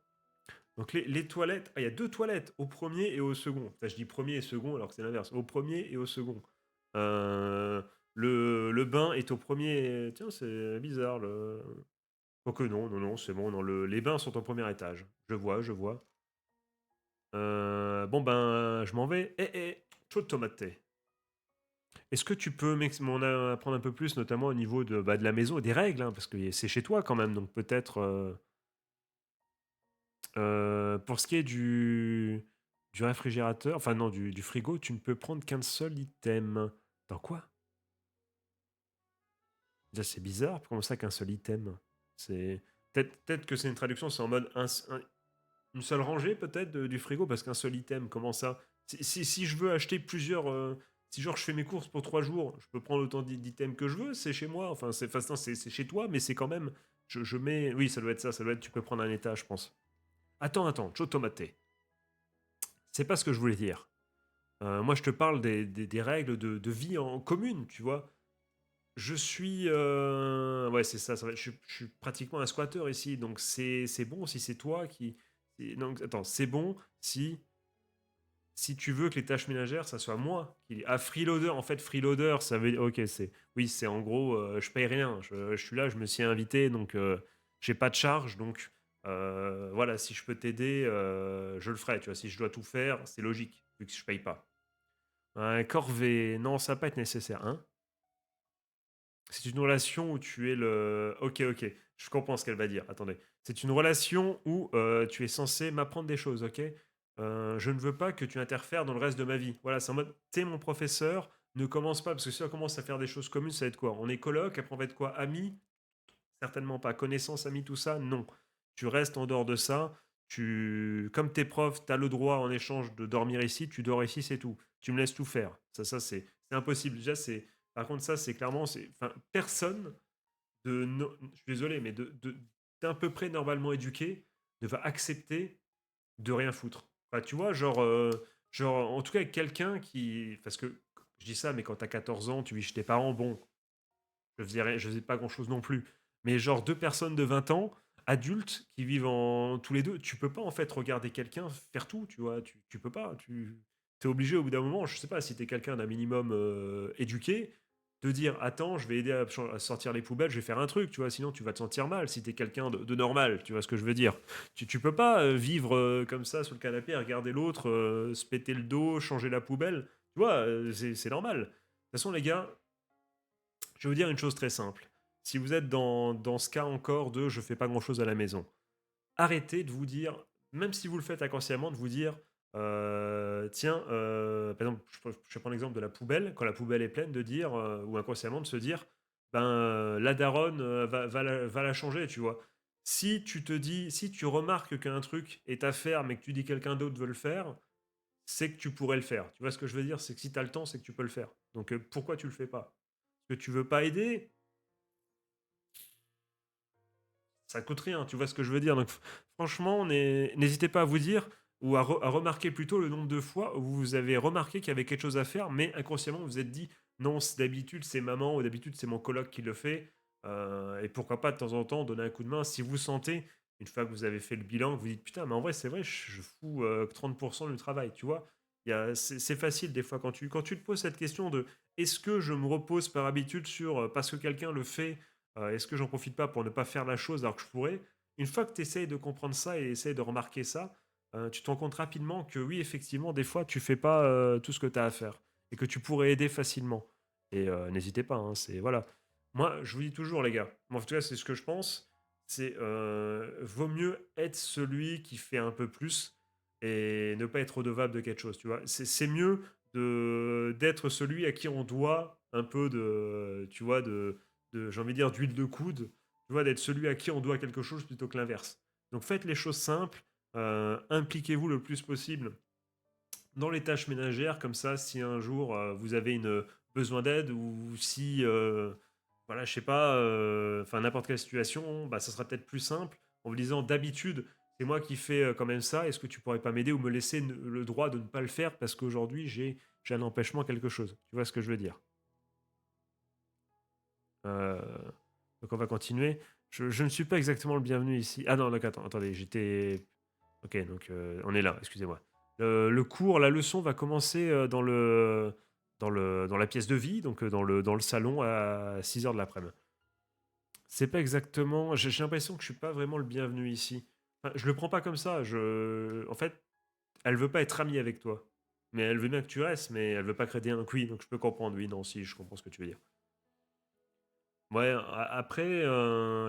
Donc les toilettes, il y a deux toilettes, au premier et au second. Enfin, je dis premier et second alors que c'est l'inverse. Au premier et au second. Euh, le bain est au premier. Tiens, c'est bizarre. Quoique non, non, non, c'est bon. Non, les bains sont au premier étage. Je vois, je vois. Bon ben, je m'en vais. Chaud de tomate. Est-ce que tu peux m'en apprendre un peu plus, notamment au niveau de la maison et des règles, hein, parce que c'est chez toi quand même, donc peut-être. Pour ce qui est du réfrigérateur, enfin non, du frigo, tu ne peux prendre qu'un seul item. Dans quoi? Déjà, c'est bizarre, comment ça qu'un seul item? C'est peut-être que c'est une traduction, c'est en mode une seule rangée peut-être du frigo, parce qu'un seul item, comment ça? Si je veux acheter plusieurs, si genre je fais mes courses pour 3 jours, je peux prendre autant d'items que je veux, c'est chez moi, enfin non, c'est chez toi, mais c'est quand même, je mets, oui, ça doit être ça, ça doit être, tu peux prendre un étage, je pense. Attends, chaud tomate. C'est pas ce que je voulais dire. Moi, je te parle des règles de vie en commune, tu vois. Je suis. Ouais, c'est ça. Je suis pratiquement un squatteur ici. Donc, c'est bon si c'est toi qui. Non, attends, c'est bon si tu veux que les tâches ménagères, ça soit moi qui. Ah, freeloader. En fait, freeloader, ça veut. Ok, c'est. Oui, c'est en gros, je paye rien. Je suis là, je me suis invité, donc j'ai pas de charge. Donc, voilà, si je peux t'aider, je le ferai. Tu vois, si je dois tout faire, c'est logique, vu que je paye pas. Un corvée, non, ça va pas être nécessaire, hein. C'est une relation où tu es le. Ok, ok, je comprends ce qu'elle va dire. Attendez. C'est une relation où tu es censé m'apprendre des choses, ok. Je ne veux pas que tu interfères dans le reste de ma vie. Voilà, c'est en mode, t'es mon professeur, ne commence pas, parce que si on commence à faire des choses communes, ça va être quoi? On est coloc, après on va être quoi? Amis? Certainement pas. Connaissance, amis, tout ça? Non. Tu restes en dehors de ça. Comme t'es prof, t'as le droit en échange de dormir ici, tu dors ici, c'est tout. Tu me laisses tout faire. Ça c'est impossible. Déjà, par contre, ça, c'est clairement, enfin, personne je suis désolé, mais d'à peu près normalement éduqué ne va accepter de rien foutre. Enfin, tu vois, genre, en tout cas, avec quelqu'un qui, parce que je dis ça, mais quand t'as 14 ans, tu vis chez tes parents, bon, je faisais pas grand-chose non plus. Mais genre deux personnes de 20 ans, adultes, qui vivent tous les deux, tu peux pas en fait regarder quelqu'un faire tout, tu vois, tu peux pas. Tu es obligé au bout d'un moment, je sais pas si tu es quelqu'un d'un minimum éduqué, de dire attends, je vais aider à sortir les poubelles, je vais faire un truc, tu vois, sinon tu vas te sentir mal si tu es quelqu'un de normal, tu vois ce que je veux dire. Tu peux pas vivre comme ça sur le canapé, regarder l'autre, se péter le dos, changer la poubelle, tu vois, c'est normal. De toute façon, les gars, je vais vous dire une chose très simple. si vous êtes dans ce cas encore de je fais pas grand-chose à la maison, arrêtez de vous dire, même si vous le faites inconsciemment, de vous dire, tiens, par exemple, je prends l'exemple de la poubelle, quand la poubelle est pleine, de dire, ou inconsciemment de se dire, ben, la daronne va la changer, tu vois. Si tu te dis, si tu remarques qu'un truc est à faire, mais que tu dis quelqu'un d'autre veut le faire, c'est que tu pourrais le faire. Tu vois ce que je veux dire? C'est que si tu as le temps, c'est que tu peux le faire. Donc pourquoi tu le fais pas? Parce que tu veux pas aider, ça coûte rien, tu vois ce que je veux dire? Donc franchement, n'hésitez pas à vous dire ou à remarquer plutôt le nombre de fois où vous avez remarqué qu'il y avait quelque chose à faire, mais inconsciemment vous vous êtes dit: «Non, d'habitude c'est maman ou d'habitude c'est mon coloc qui le fait», et pourquoi pas de temps en temps donner un coup de main si vous sentez, une fois que vous avez fait le bilan, que vous dites: «Putain, mais en vrai c'est vrai, je fous, que 30 du travail», tu vois? C'est facile des fois quand tu te poses cette question de: «Est-ce que je me repose par habitude sur, parce que quelqu'un le fait, est-ce que j'en profite pas pour ne pas faire la chose alors que je pourrais? Une fois que tu essayes de comprendre ça et essayes de remarquer ça, tu te rends compte rapidement que oui, effectivement, des fois, tu fais pas tout ce que tu as à faire et que tu pourrais aider facilement. Et n'hésitez pas, hein, c'est voilà. Moi, je vous dis toujours, les gars, moi, en tout cas, c'est ce que je pense, c'est vaut mieux être celui qui fait un peu plus et ne pas être redevable de quelque chose, tu vois. C'est mieux d'être celui à qui on doit un peu tu vois, j'ai envie de dire, d'huile de coude, tu vois, d'être celui à qui on doit quelque chose plutôt que l'inverse. Donc faites les choses simples, impliquez-vous le plus possible dans les tâches ménagères, comme ça, si un jour vous avez besoin d'aide ou si, voilà, je sais pas, enfin n'importe quelle situation, bah, ça sera peut-être plus simple en vous disant d'habitude, c'est moi qui fais quand même ça, est-ce que tu pourrais pas m'aider ou me laisser le droit de ne pas le faire parce qu'aujourd'hui j'ai un empêchement, quelque chose. Tu vois ce que je veux dire? Euh, donc on va continuer. Je ne suis pas exactement le bienvenu ici. Ah non, donc attendez, j'étais. Ok, donc on est là, excusez-moi. Le cours, la leçon va commencer dans la pièce de vie, donc dans le salon à 6 heures de l'après-midi. C'est pas exactement. J'ai l'impression que je suis pas vraiment le bienvenu ici. Enfin, je le prends pas comme ça. En fait, elle veut pas être amie avec toi. Mais elle veut bien que tu restes, mais elle veut pas créer un oui, donc je peux comprendre. Oui, non, si, je comprends ce que tu veux dire. Ouais, après,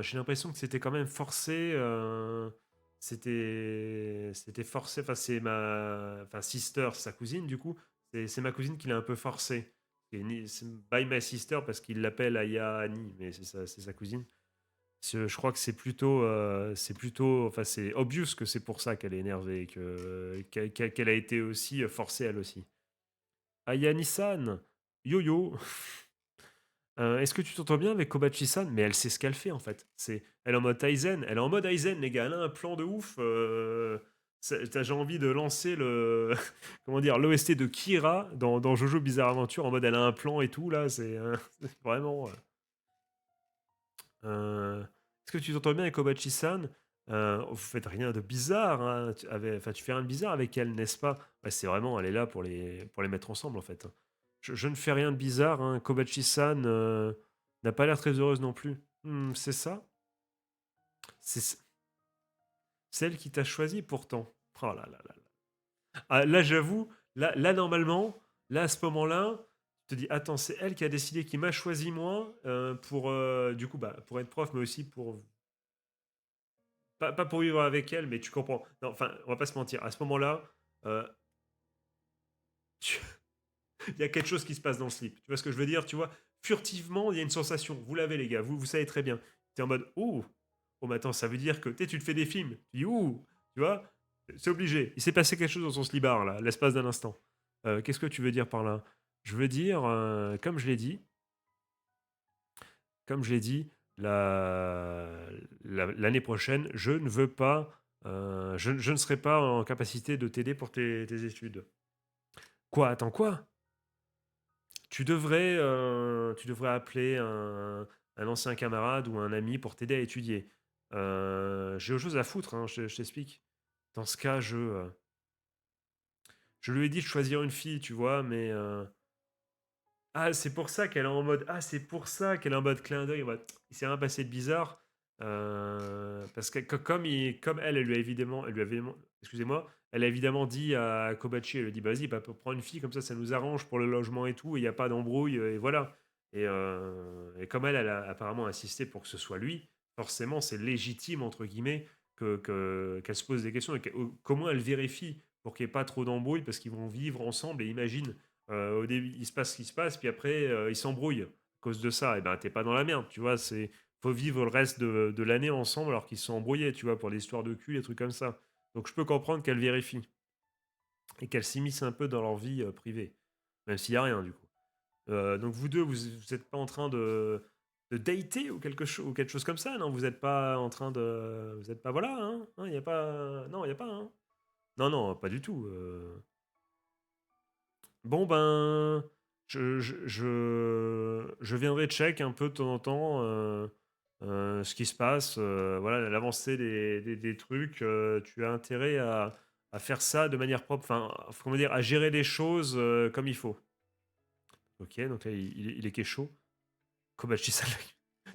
j'ai l'impression que c'était quand même forcé. C'était forcé. Enfin, c'est ma. Enfin, sister, sa cousine, du coup. C'est ma cousine qui l'a un peu forcé. C'est by my sister parce qu'il l'appelle Aya Annie, mais c'est sa cousine. Je crois que c'est plutôt. Enfin, c'est obvious que c'est pour ça qu'elle est énervée, qu'elle a été aussi forcée elle aussi. Aya Nissan, yo-yo. Est-ce que tu t'entends bien avec Kobachi-san? Mais elle sait ce qu'elle fait en fait. Elle est en mode Aizen. Elle est en mode Aizen, les gars. Elle a un plan de ouf. J'ai envie de lancer comment dire, l'OST de Kira dans Jojo Bizarre Adventure en mode elle a un plan et tout là. C'est c'est vraiment. Est-ce que tu t'entends bien avec Kobachi-san? Vous faites rien de bizarre, hein, enfin, tu fais rien de bizarre avec elle, n'est-ce pas? Ouais, c'est vraiment, elle est là pour les mettre ensemble en fait, hein. Je ne fais rien de bizarre, hein. Kobachi-san n'a pas l'air très heureuse non plus. C'est ça? C'est celle qui t'a choisi pourtant. Oh là là là là. Ah, là, j'avoue, là, normalement, là, à ce moment-là, tu te dis, attends, c'est elle qui a décidé, qui m'a choisi moi pour, du coup, bah, pour être prof, mais aussi pour. Pas pour vivre avec elle, mais tu comprends. Non, enfin, on va pas se mentir. À ce moment-là, euh, tu- il y a quelque chose qui se passe dans le slip. Tu vois ce que je veux dire? Tu vois, furtivement, il y a une sensation. Vous l'avez, les gars. Vous savez très bien. Tu es en mode, oh, mais attends, ça veut dire que tu te fais des films. Tu dis, tu vois, c'est obligé. Il s'est passé quelque chose dans son slibard, là, l'espace d'un instant. Qu'est-ce que tu veux dire par là? Je veux dire, comme je l'ai dit, l'année prochaine, je ne veux pas, je ne serai pas en capacité de t'aider pour tes études. Quoi? Attends, quoi? Tu devrais appeler un ancien camarade ou un ami pour t'aider à étudier. J'ai autre chose à foutre, hein, je t'explique. Dans ce cas, je lui ai dit de choisir une fille, tu vois, mais ah, c'est pour ça qu'elle est en mode. Ah, c'est pour ça qu'elle est en mode clin d'œil. En mode, il s'est rien passé de bizarre. Parce que comme elle lui a évidemment, excusez-moi, elle a évidemment dit à Kobachi, elle lui a dit, bah, vas-y, bah, prends une fille, comme ça nous arrange pour le logement et tout, et il n'y a pas d'embrouille, et voilà. Et comme elle a apparemment insisté pour que ce soit lui, forcément, c'est légitime, entre guillemets, qu'elle se pose des questions. Comment elle vérifie pour qu'il n'y ait pas trop d'embrouilles, parce qu'ils vont vivre ensemble, et imagine, au début, il se passe ce qui se passe, puis après, ils s'embrouillent à cause de ça. Et ben, t'es pas dans la merde, tu vois. Faut vivre le reste de l'année ensemble alors qu'ils se sont embrouillés, tu vois, pour des histoires de cul, des trucs comme ça. Donc je peux comprendre qu'elle vérifie et qu'elle s'immisce un peu dans leur vie privée, même s'il n'y a rien, du coup. Donc vous deux, vous êtes pas en train de dater ou quelque chose comme ça, non? Vous êtes pas en train de... Vous êtes pas... Voilà, hein? Il y a pas... Non, il y a pas, hein? Non, non, pas du tout. Bon, ben... Je viendrai check un peu de temps en temps ce qui se passe. Voilà, l'avancée des trucs. Tu as intérêt à faire ça de manière propre. Enfin, comment dire, à gérer les choses comme il faut. Ok, donc là, il est chaud. Kobashi-san.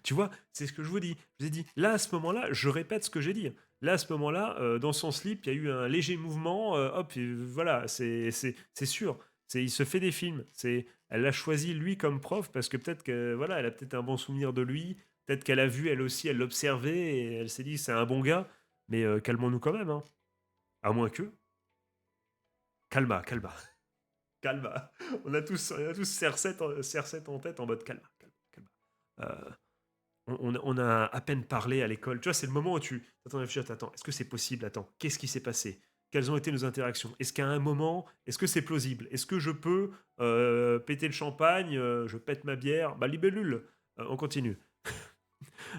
Tu vois, c'est ce que je vous dis. Je vous ai dit, là, à ce moment-là, je répète ce que j'ai dit. Là, à ce moment-là, dans son slip, il y a eu un léger mouvement. Hop, et voilà, c'est sûr. Il se fait des films. Elle l'a choisi, lui, comme prof, parce que peut-être que, voilà, elle a peut-être un bon souvenir de lui. Peut-être qu'elle a vu, elle aussi, elle l'observait, et elle s'est dit, c'est un bon gars. Mais calmons-nous quand même, hein. À moins que... Calma, calma, calma. On a tous CR7 en tête en mode calma, calma, calma. On a à peine parlé à l'école. Tu vois, c'est le moment où tu attends, réfléchis, attends, est-ce que c'est possible? Attends, qu'est-ce qui s'est passé? Quelles ont été nos interactions? Est-ce qu'à un moment, est-ce que c'est plausible? Est-ce que je peux péter le champagne? Je pète ma bière? Bah, libellule. On continue.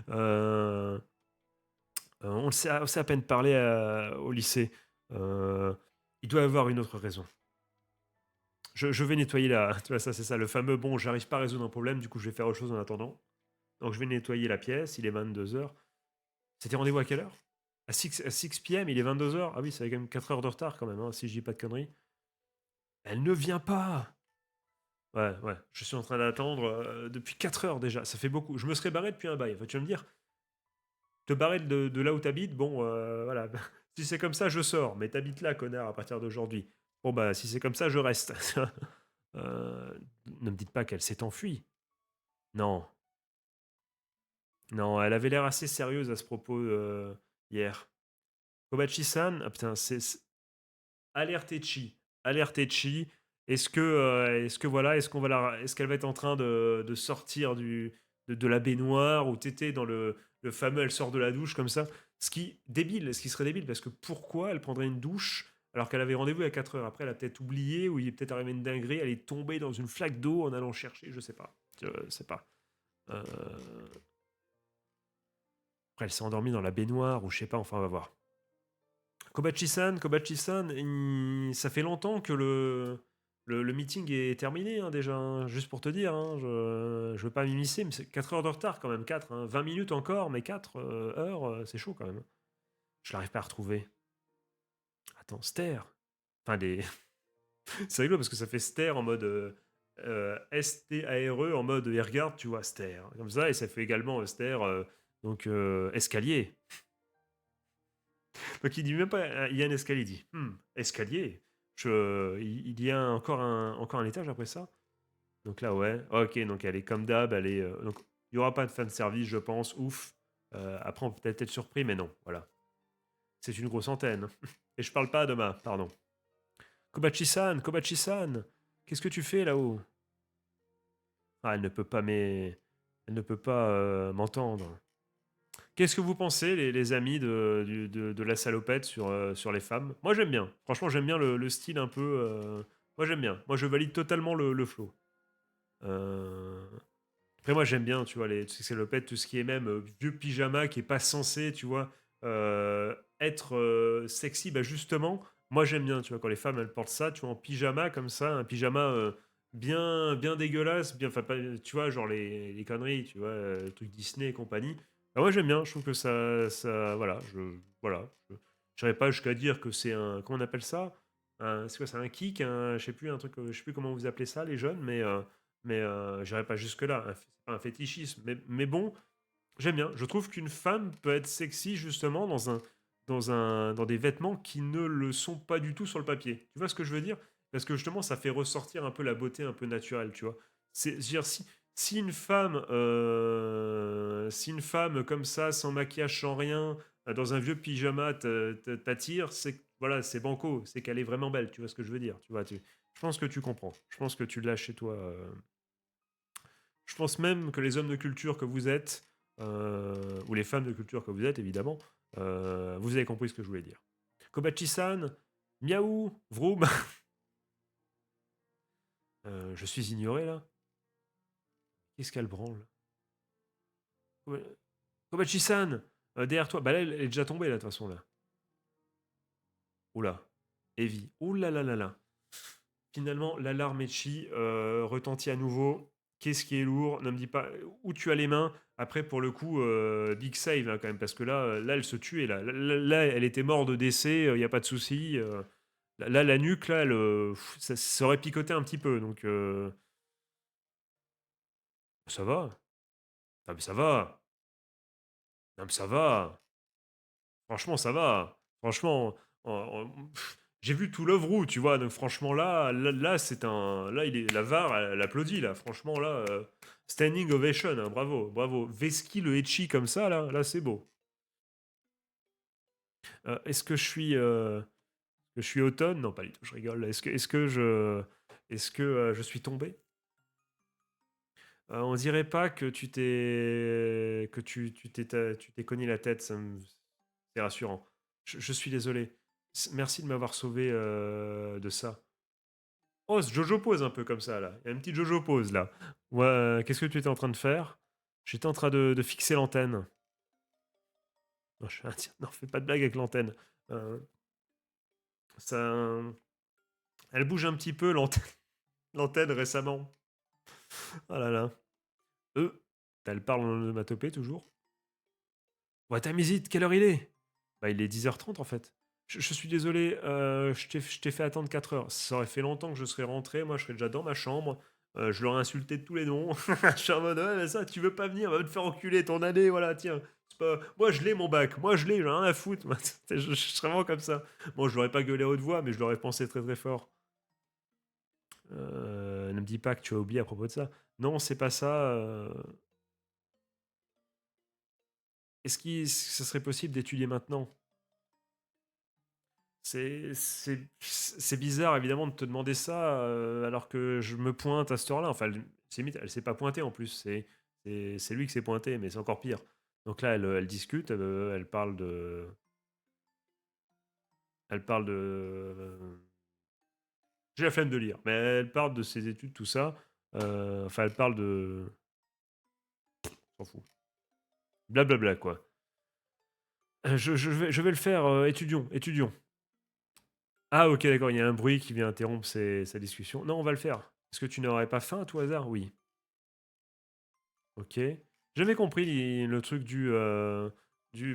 Euh, on s'est à peine parlé au lycée. Euh, il doit y avoir une autre raison. Je vais nettoyer la. Tu vois, ça, c'est ça, le fameux bon, j'arrive pas à résoudre un problème, du coup, je vais faire autre chose en attendant. Donc, je vais nettoyer la pièce, il est 22 heures. C'était rendez-vous à quelle heure? À 6 p.m., il est 22 heures. Ah oui, ça fait quand même 4 heures de retard quand même, hein, si je dis pas de conneries. Elle ne vient pas. Ouais, ouais, je suis en train d'attendre depuis 4 heures déjà. Ça fait beaucoup. Je me serais barré depuis un bail. Enfin, tu vas me dire, te barrer de là où t'habites, bon, voilà. Si c'est comme ça, je sors. Mais t'habites là, connard, à partir d'aujourd'hui. Bon, bah, si c'est comme ça, je reste. Ne me dites pas qu'elle s'est enfuie. Non, non, elle avait l'air assez sérieuse à ce propos hier. Kobachi-san, ah putain, Alerte Echi. Alerte Echi. Est-ce que voilà, est-ce qu'elle va être en train de sortir de la baignoire ou t'étais dans le fameux elle sort de la douche comme ça? Ce qui serait débile, parce que pourquoi elle prendrait une douche alors qu'elle avait rendez-vous à 4 heures? Après, elle a peut-être oublié ou il est peut-être arrivé une dinguerie, elle est tombée dans une flaque d'eau en allant chercher, je sais pas. Je sais pas. Euh, Après, elle s'est endormie dans la baignoire ou je sais pas, enfin, on va voir. Kobachi-san, ça fait longtemps que le meeting est terminé, hein, déjà, hein, juste pour te dire. Hein, je veux pas m'immiscer, mais c'est 4 heures de retard quand même. 4, hein, 20 minutes encore, mais 4 heures, c'est chaud quand même. Je l'arrive pas à retrouver. Attends, Ster. Enfin, des... c'est rigolo parce que ça fait Ster en mode S-T-A-R-E, en mode il regarde, tu vois, Ster. Comme ça, et ça fait également Ster, donc escalier. Donc il dit même pas, il y a un escalier, il dit, escalier. Il y a encore un étage après ça. Donc là, ouais, ok, donc elle est comme d'hab, donc il y aura pas de fan service, je pense, ouf. Après, on peut peut-être être surpris, mais non, voilà. C'est une grosse antenne. Et je parle pas à demain, pardon. Kobachi-san, Kobachi-san, qu'est-ce que tu fais là-haut? Ah, elle ne peut pas m'entendre. Qu'est-ce que vous pensez, les amis de la salopette sur les femmes? Moi, j'aime bien. Franchement, j'aime bien le style un peu. Moi, j'aime bien. Moi, je valide totalement le flow. Euh, Après, moi, j'aime bien, tu vois, les salopettes, tout ce qui est même vieux pyjama qui est pas censé, tu vois, être sexy. Bah, justement, moi, j'aime bien, tu vois, quand les femmes, elles portent ça, tu vois, en pyjama, comme ça, un pyjama bien, bien dégueulasse, bien, enfin, tu vois, genre les conneries, tu vois, le truc Disney et compagnie. Bah, moi, j'aime bien, je trouve que voilà, voilà. Je n'irais pas jusqu'à dire que c'est un, comment on appelle ça? C'est quoi, c'est un kick, je sais plus, un truc, je sais plus comment vous appelez ça, les jeunes, mais j'irai pas jusque-là. C'est pas un fétichisme. Mais bon, j'aime bien. Je trouve qu'une femme peut être sexy justement dans des vêtements qui ne le sont pas du tout sur le papier. Tu vois ce que je veux dire? Parce que justement, ça fait ressortir un peu la beauté un peu naturelle, tu vois. Je veux dire, Si une femme comme ça, sans maquillage, sans rien, dans un vieux pyjama t'attire, c'est voilà, c'est banco, c'est qu'elle est vraiment belle, tu vois ce que je veux dire, tu vois, je pense que tu comprends, je pense que tu l'as chez toi. Je pense même que les hommes de culture que vous êtes, ou les femmes de culture que vous êtes, évidemment, vous avez compris ce que je voulais dire. Kobachi-san, miaou, vroom. Je suis ignoré là. Qu'est-ce qu'elle branle? Kobachi-san, derrière toi. Bah là, elle est déjà tombée là, de toute façon là. Oula. Evie. Oula là là là. Finalement, l'alarme Echi retentit à nouveau. Qu'est-ce qui est lourd? Ne me dis pas où tu as les mains. Après, pour le coup, big save hein, quand même, parce que là, là, elle se tuait. Là, elle était morte de décès, il n'y a pas de souci. Là, la nuque, là, ça aurait picoté un petit peu. Donc, ça va. Ah, mais ça va. Non, mais ça va. Franchement, ça va. Franchement, j'ai vu tout Love Roux, tu vois. Donc franchement, là, c'est un, là, la VAR, elle applaudit là. Franchement, là, standing ovation, hein, bravo, bravo. Veski le Etchi comme ça, là, c'est beau. Est-ce que je suis automne? Non, pas du tout. Je rigole. Est-ce que je suis tombé? On dirait pas que tu t'es cogné la tête. C'est rassurant. Je suis désolé. Merci de m'avoir sauvé de ça. Oh, ce Jojo pose un peu comme ça, là. Il y a une petite Jojo pose, là. Ouais, qu'est-ce que tu étais en train de faire? J'étais en train de fixer l'antenne. Non, tiens, non, fais pas de blague avec l'antenne. Euh, ça, elle bouge un petit peu, l'antenne, l'antenne récemment. Ah là là. Elle parle en onomatopée, toujours. Ouais, time is it? Quelle heure il est? Bah, il est 10h30 en fait. Je suis désolé, je t'ai fait attendre 4 heures. Ça aurait fait longtemps que je serais rentré, moi je serais déjà dans ma chambre. Je l'aurais insulté de tous les noms. Je suis en mode, ouais, mais ça, tu veux pas venir, va te faire enculer ton année, voilà, tiens. C'est pas... Moi je l'ai mon bac, moi je l'ai, j'en ai rien à foutre. Je serais vraiment comme ça. Bon, je l'aurais pas gueulé à haute voix, mais je l'aurais pensé très très fort. Ne me dis pas que tu as oublié à propos de ça. Non, c'est pas ça. Est-ce que ce serait possible d'étudier maintenant? C'est bizarre évidemment de te demander ça alors que je me pointe à cette heure-là. Enfin, c'est limite, elle s'est pas pointée en plus. C'est lui qui s'est pointé, mais c'est encore pire. Donc là, elle discute, elle parle de. Elle parle de. J'ai la flemme de lire, mais elle parle de ses études, tout ça. Enfin, elle parle de. S'en fout. Blablabla, quoi. Je vais le faire, étudions, étudions. Ah, ok, d'accord, il y a un bruit qui vient interrompre sa discussion. Non, on va le faire. Est-ce que tu n'aurais pas faim à tout hasard? Oui. OK. J'avais compris le truc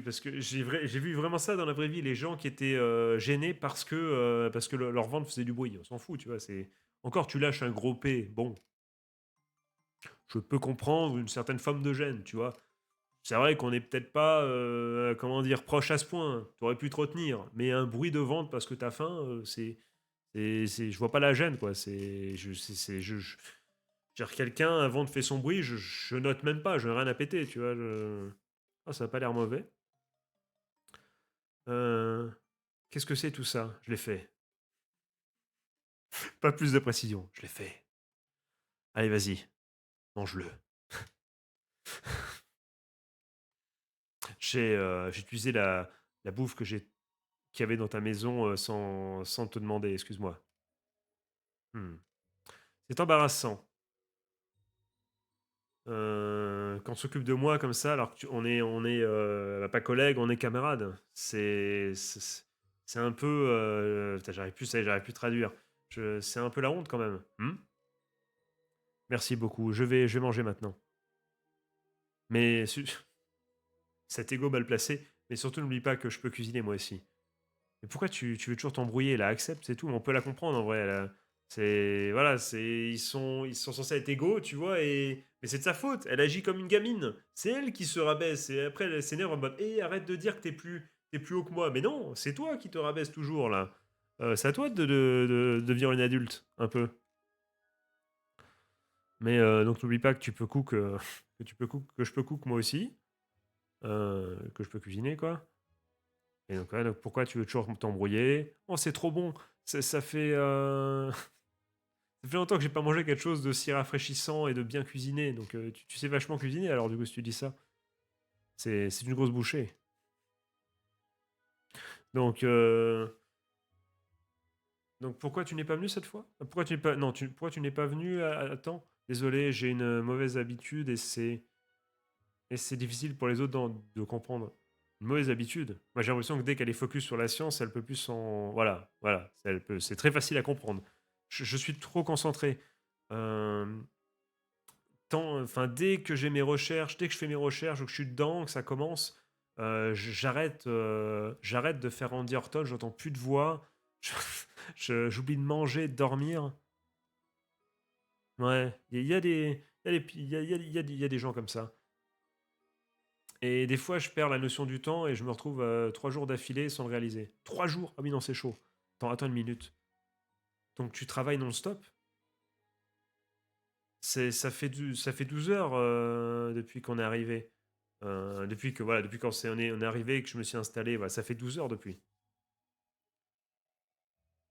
parce que j'ai vu vraiment ça dans la vraie vie, les gens qui étaient, gênés parce que leur ventre faisait du bruit. On s'en fout, tu vois? C'est encore tu lâches un gros P, bon, je peux comprendre une certaine forme de gêne, tu vois? C'est vrai qu'on est peut-être pas, comment dire? Proche à ce point. Tu aurais pu te retenir, mais un bruit de ventre parce que tu as faim, je vois pas la gêne, quoi. Je veux dire, quelqu'un, avant de faire son bruit, je note même pas, je n'ai rien à péter, tu vois. Ah, ça a pas l'air mauvais. Euh, Qu'est-ce que c'est tout ça? Je l'ai fait. Pas plus de précision. Je l'ai fait. Allez, vas-y, mange-le. J'ai utilisé la bouffe qu'il y avait dans ta maison sans te demander, excuse-moi. Hmm. C'est embarrassant. Quand on s'occupe de moi comme ça, alors on est pas collègues, on est camarades. C'est un peu. Putain, j'arrive plus traduire. C'est un peu la honte quand même. Hmm. Merci beaucoup. Je vais manger maintenant. Mais cet ego mal placé. Mais surtout, n'oublie pas que je peux cuisiner moi aussi. Mais pourquoi tu veux toujours t'embrouiller là? Accepte, c'est tout. On peut la comprendre en vrai. C'est voilà, ils sont censés être égaux, tu vois. Et mais c'est de sa faute. Elle agit comme une gamine. C'est elle qui se rabaisse. Et après, elle s'énerve en mode, arrête de dire que t'es plus haut que moi. Mais non, c'est toi qui te rabaisse toujours là. C'est à toi de devenir une adulte un peu. Mais donc n'oublie pas que tu peux cook, que tu peux cook, que je peux cook moi aussi, que je peux cuisiner quoi. Et donc, ouais, donc pourquoi tu veux toujours t'embrouiller? Oh, c'est trop bon. Ça fait ça fait longtemps que j'ai pas mangé quelque chose de si rafraîchissant et de bien cuisiné. Donc tu sais vachement cuisiner alors du coup si tu dis ça. C'est une grosse bouchée. Donc donc pourquoi tu n'es pas venu cette fois? Pourquoi tu n'es pas non, pourquoi tu n'es pas venu à temps? Désolé, j'ai une mauvaise habitude et c'est difficile pour les autres de comprendre. Une mauvaise habitude. Moi, j'ai l'impression que dès qu'elle est focus sur la science, elle peut plus s'en. Voilà, voilà. C'est très facile à comprendre. Je suis trop concentré. Euh, enfin, dès que j'ai mes recherches, dès que je fais mes recherches ou que je suis dedans, que ça commence, j'arrête de faire Andy Orton, j'entends plus de voix, j'oublie de manger, de dormir. Ouais, il y a des, il y a des, il y a des gens comme ça. Et des fois, je perds la notion du temps et je me retrouve 3 jours d'affilée sans le réaliser. 3 jours? Ah oui, non, c'est chaud. Attends une minute. Donc tu travailles non-stop? Ça fait 12 heures depuis qu'on est arrivé. Depuis que voilà, depuis quand on est arrivé et que je me suis installé, voilà, ça fait 12 heures depuis.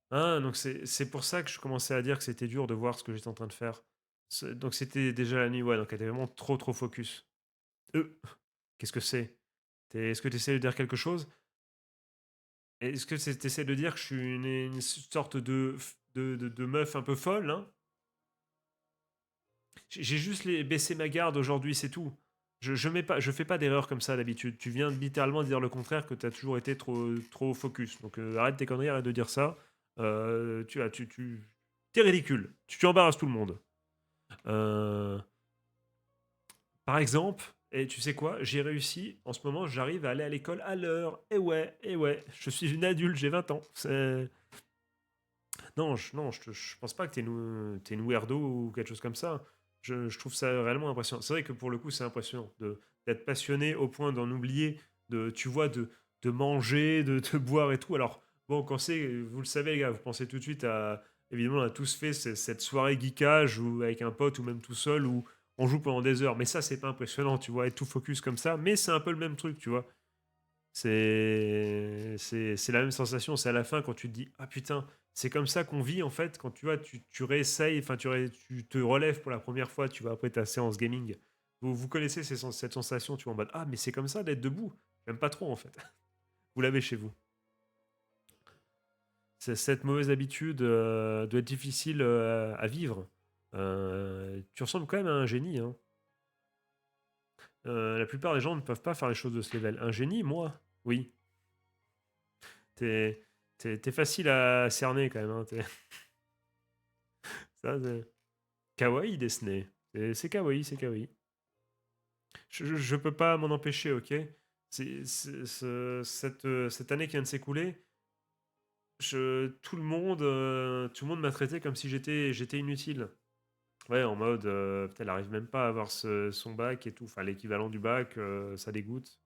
Ah, donc c'est pour ça que je commençais à dire que c'était dur de voir ce que j'étais en train de faire. Donc c'était déjà la nuit, ouais, donc elle était vraiment trop focus. Qu'est-ce que c'est? Est-ce que tu essaies de dire quelque chose? Est-ce que tu essaies de dire que je suis une sorte de meuf un peu folle, hein? J'ai juste baissé ma garde aujourd'hui, c'est tout. Je fais pas d'erreur comme ça d'habitude. Tu viens littéralement dire le contraire, que tu as toujours été trop focus. Donc arrête tes conneries, arrête de dire ça. T'es ridicule. Tu embarrasses tout le monde. Euh, Par exemple, et tu sais quoi, j'ai réussi, en ce moment, j'arrive à aller à l'école à l'heure. Et ouais, je suis une adulte, j'ai 20 ans. Non, non, je pense pas que t'es une weirdo ou quelque chose comme ça. Je trouve ça réellement impressionnant. C'est vrai que pour le coup, c'est impressionnant d'être passionné au point d'en oublier, tu vois, de manger, de boire et tout. Alors, bon, vous le savez, les gars, vous pensez tout de suite à. Évidemment, on a tous fait cette soirée geekage ou avec un pote ou même tout seul où on joue pendant des heures. Mais ça, c'est pas impressionnant, tu vois, être tout focus comme ça. Mais c'est un peu le même truc, tu vois. C'est la même sensation. C'est à la fin quand tu te dis ah putain, c'est comme ça qu'on vit en fait. Quand tu vois, tu réessayes, enfin tu te relèves pour la première fois, tu vas après ta séance gaming. Vous connaissez cette sensation, tu vois, en mode ah mais c'est comme ça d'être debout. J'aime pas trop en fait. Vous l'avez chez vous. Cette mauvaise habitude doit être difficile à vivre. Tu ressembles quand même à un génie, hein. La plupart des gens ne peuvent pas faire les choses de ce level. Un génie, moi, oui. T'es t'es facile à cerner quand même, hein, ça, kawaii Disney. C'est kawaii, c'est kawaii. Je peux pas m'en empêcher, ok? Cette année qui vient de s'écouler, tout le monde m'a traité comme si j'étais inutile. Ouais, en mode, putain, elle arrive même pas à avoir son bac et tout. Enfin, l'équivalent du bac, ça dégoûte.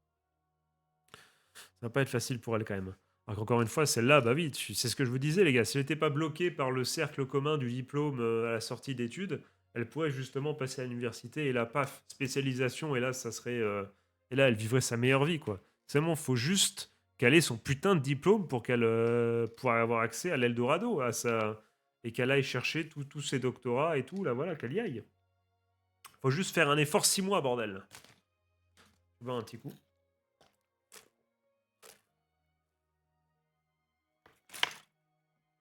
Ça va pas être facile pour elle quand même. Alors qu'encore une fois, celle-là, bah oui, c'est ce que je vous disais, les gars. Si elle n'était pas bloquée par le cercle commun du diplôme à la sortie d'études, elle pourrait justement passer à l'université et là, paf, spécialisation, et là, ça serait. Et là, elle vivrait sa meilleure vie, quoi. Seulement, faut juste qu'elle ait son putain de diplôme pour qu'elle pour avoir accès à l'Eldorado, et qu'elle aille chercher tous ses doctorats et tout, là, voilà, qu'elle y aille. Faut juste faire un effort 6 mois, bordel. Tu vois, un petit coup.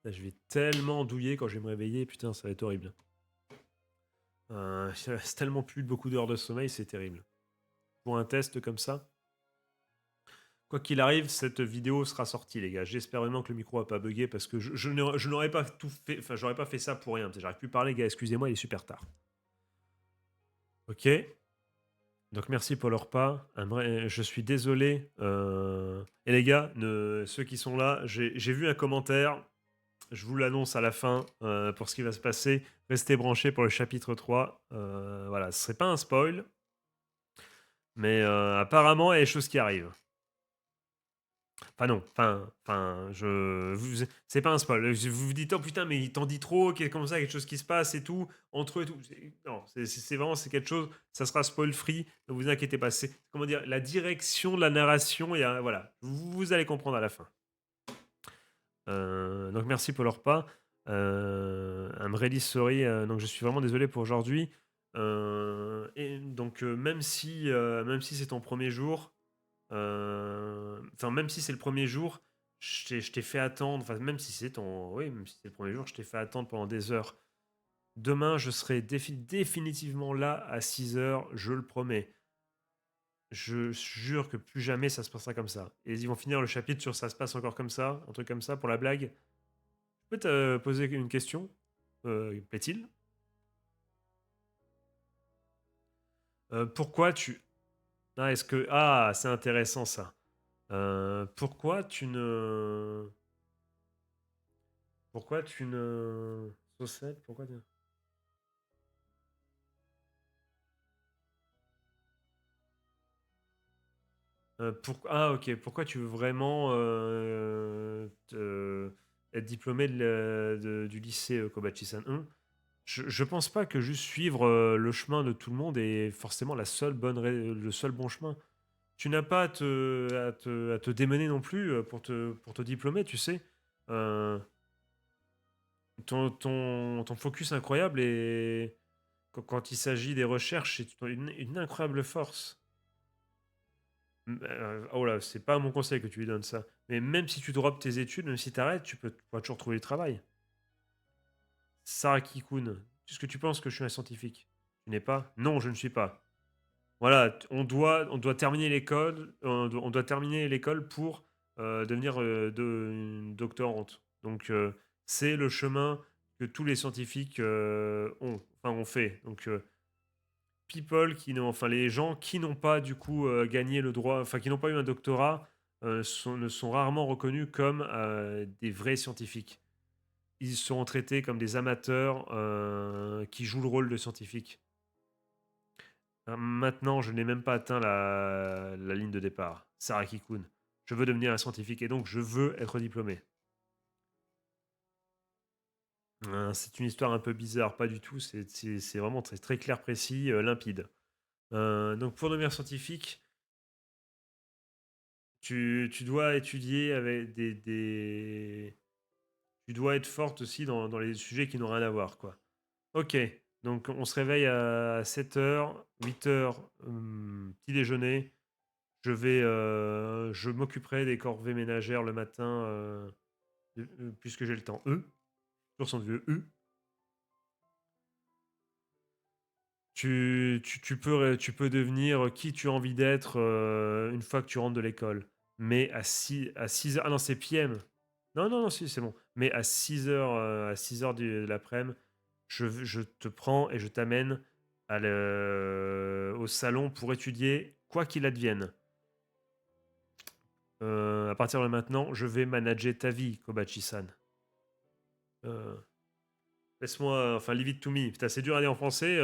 Là, je vais tellement douiller quand je vais me réveiller, putain, ça va être horrible. Il reste tellement plus de beaucoup d'heures de sommeil, c'est terrible. Pour un test comme ça. Quoi qu'il arrive, cette vidéo sera sortie, les gars. J'espère vraiment que le micro va pas bugué parce que je n'aurais pas tout fait. Enfin, j'aurais pas fait ça pour rien. J'arrive plus à parler, gars. Excusez-moi, il est super tard. Ok. Donc merci pour le repas. Je suis désolé. Et les gars, ceux qui sont là, j'ai vu un commentaire. Je vous l'annonce à la fin pour ce qui va se passer. Restez branchés pour le chapitre 3. Voilà, ce serait pas un spoil, mais apparemment, il y a des choses qui arrivent. Enfin non, c'est pas un spoil. Vous vous dites: «Oh putain, mais il t'en dit trop, qu'il comme ça, quelque chose qui se passe et tout, entre eux et tout». Non, c'est vraiment c'est quelque chose, ça sera spoil free, ne vous inquiétez pas. C'est, comment dire? La direction de la narration et voilà, vous allez comprendre à la fin. Donc merci pour le repas. I'm really sorry, donc je suis vraiment désolé pour aujourd'hui. Et donc même si c'est ton premier jour, enfin, même si c'est le premier jour, je t'ai fait attendre, enfin, même si c'est ton oui, même si c'est le premier jour, je t'ai fait attendre pendant des heures. Demain, je serai définitivement là à 6 heures, je le promets. Je jure que plus jamais ça se passera comme ça. Et ils vont finir le chapitre sur «ça se passe encore comme ça», un truc comme ça pour la blague. Je peux te poser une question? Plaît-il? Pourquoi tu est-ce que c'est intéressant ça. Pourquoi tu ne Saucette, pourquoi tu OK, pourquoi tu veux vraiment, être diplômé du lycée, Kobachi-san? Je pense pas que juste suivre, le chemin de tout le monde est forcément le seul bon chemin. Tu n'as pas à te démener non plus, pour te diplômer, tu sais? Heu, ton focus incroyable et quand il s'agit des recherches, c'est une incroyable force. Oh là, c'est pas mon conseil que tu lui donnes ça. Mais même si tu droppes tes études, même si tu arrêtes, tu pourras toujours trouver du travail. Sarah-Kikun, est-ce que tu penses que je suis un scientifique? Tu n'es pas? Non, je ne suis pas. Voilà, on doit terminer l'école, on doit terminer l'école pour, devenir, une doctorante. Donc, c'est le chemin que tous les scientifiques, ont fait. Donc, les gens qui n'ont pas du coup, gagné le droit, enfin qui n'ont pas eu un doctorat, ne sont rarement reconnus comme, des vrais scientifiques. Ils seront traités comme des amateurs, qui jouent le rôle de scientifiques. Maintenant, je n'ai même pas atteint la ligne de départ. Saraki-kun, je veux devenir un scientifique et donc je veux être diplômé. C'est une histoire un peu bizarre, pas du tout, c'est vraiment très, très clair, précis, limpide. Donc pour devenir scientifique, tu dois étudier avec tu dois être forte aussi dans les sujets qui n'ont rien à voir, quoi. OK, donc on se réveille à 7 heures, 8 heures, petit déjeuner. Je m'occuperai des corvées ménagères le matin, puisque j'ai le temps. Toujours son vieux Tu peux devenir qui tu as envie d'être, une fois que tu rentres de l'école. Mais à 6 heures, ah non, c'est PM. Non, non, non, si, c'est bon. Mais à 6 heures de l'après-midi, je te prends et je t'amène au salon pour étudier, quoi qu'il advienne. À partir de maintenant, je vais manager ta vie, Kobachi-san. Euh, Laisse-moi, enfin, leave it to me. Putain, c'est dur à dire en français.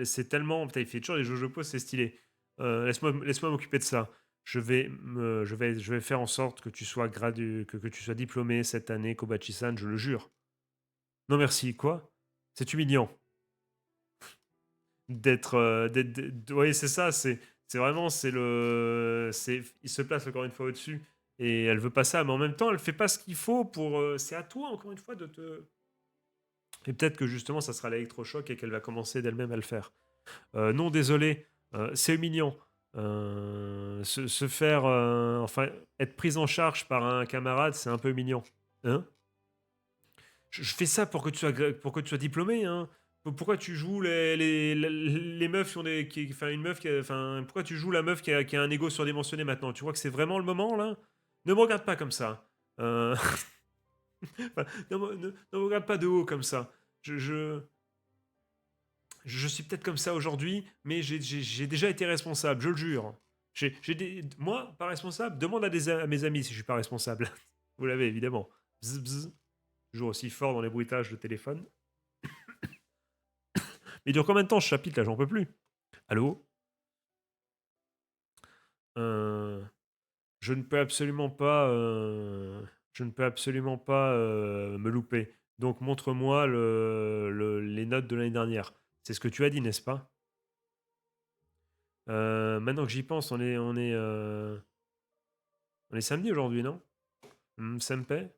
C'est tellement. Putain, il fait toujours les jojopos, c'est stylé. Laisse-moi m'occuper de ça. Je vais faire en sorte que tu sois que tu sois diplômé cette année, Kobachi-san, je le jure. Non, merci. Quoi? C'est humiliant Oui, c'est ça. C'est vraiment. Il se place encore une fois au-dessus. Et elle veut pas ça, mais en même temps, elle fait pas ce qu'il faut pour. C'est à toi, encore une fois, de te. Et peut-être que justement, ça sera l'électrochoc et qu'elle va commencer d'elle-même à le faire. Non, désolé, c'est humiliant. Se faire, enfin, être pris en charge par un camarade, c'est un peu humiliant. Hein? Je fais ça pour que tu sois diplômé, hein. Pourquoi tu joues les meufs qui ont enfin, une meuf enfin, pourquoi tu joues la meuf qui a un ego surdimensionné maintenant? Tu crois que c'est vraiment le moment, là? Ne me regarde pas comme ça. Euh, enfin, ne me regarde pas de haut comme ça. Je suis peut-être comme ça aujourd'hui, mais j'ai déjà été responsable, je le jure. Moi, pas responsable, demande à mes amis si je suis pas responsable. Vous l'avez évidemment. Bzz, bzz. Toujours aussi fort dans les bruitages de téléphone. Mais il dure combien de temps ce chapitre là? J'en peux plus. Allô? Euh, Je ne peux absolument pas, me louper. Donc montre-moi les notes de l'année dernière. C'est ce que tu as dit, n'est-ce pas? Maintenant que j'y pense, on est samedi aujourd'hui, non? Sempé,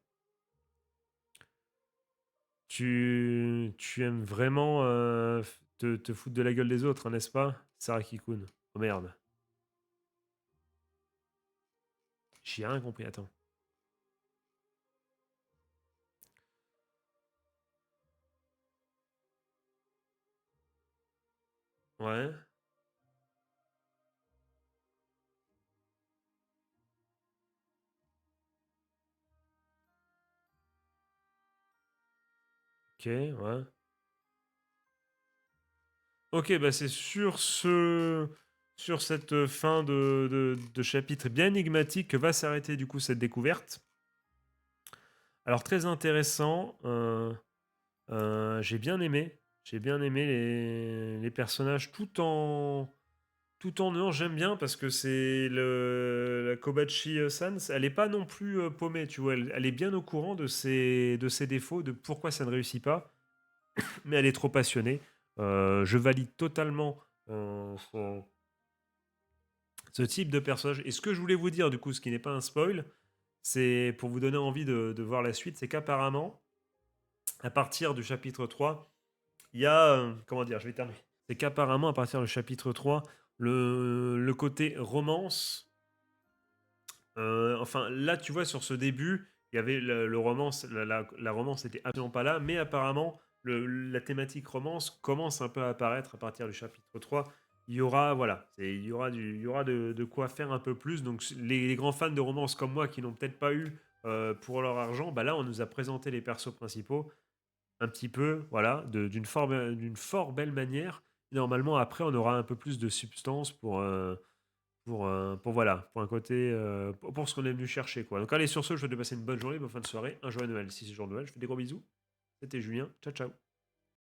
tu aimes vraiment te foutre de la gueule des autres, hein, n'est-ce pas? Sarah Kikun. Oh merde, j'ai rien compris. Attends. Ouais, ok, ouais. Ok, bah c'est sur cette fin de chapitre bien énigmatique que va s'arrêter du coup cette découverte. Alors très intéressant, j'ai bien aimé les personnages tout en eux, j'aime bien parce que c'est la Kobachi Sans, elle est pas non plus paumée, tu vois, elle est bien au courant de ses défauts, de pourquoi ça ne réussit pas, mais elle est trop passionnée. Je valide totalement ce type de personnage. Et ce que je voulais vous dire, du coup, ce qui n'est pas un spoil, c'est pour vous donner envie de voir la suite, c'est qu'apparemment, à partir du chapitre 3, il y a... comment dire, je vais terminer. C'est qu'apparemment, à partir du chapitre 3, le côté romance, enfin, là, tu vois, sur ce début, il y avait le romance, la romance n'était absolument pas là, mais apparemment, la thématique romance commence un peu à apparaître à partir du chapitre 3. Il y aura, voilà, il y aura de quoi faire un peu plus. Donc, les grands fans de romance comme moi qui n'ont peut-être pas eu pour leur argent, bah là, on nous a présenté les persos principaux un petit peu, voilà, d'une fort belle manière. Et normalement, après, on aura un peu plus de substance pour voilà, pour un côté, pour ce qu'on est venu chercher, quoi. Donc allez, sur ce, je vais te passer une bonne journée, bonne fin de soirée, un joyeux Noël. Si c'est jour de Noël, je fais des gros bisous. C'était Julien. Ciao, ciao.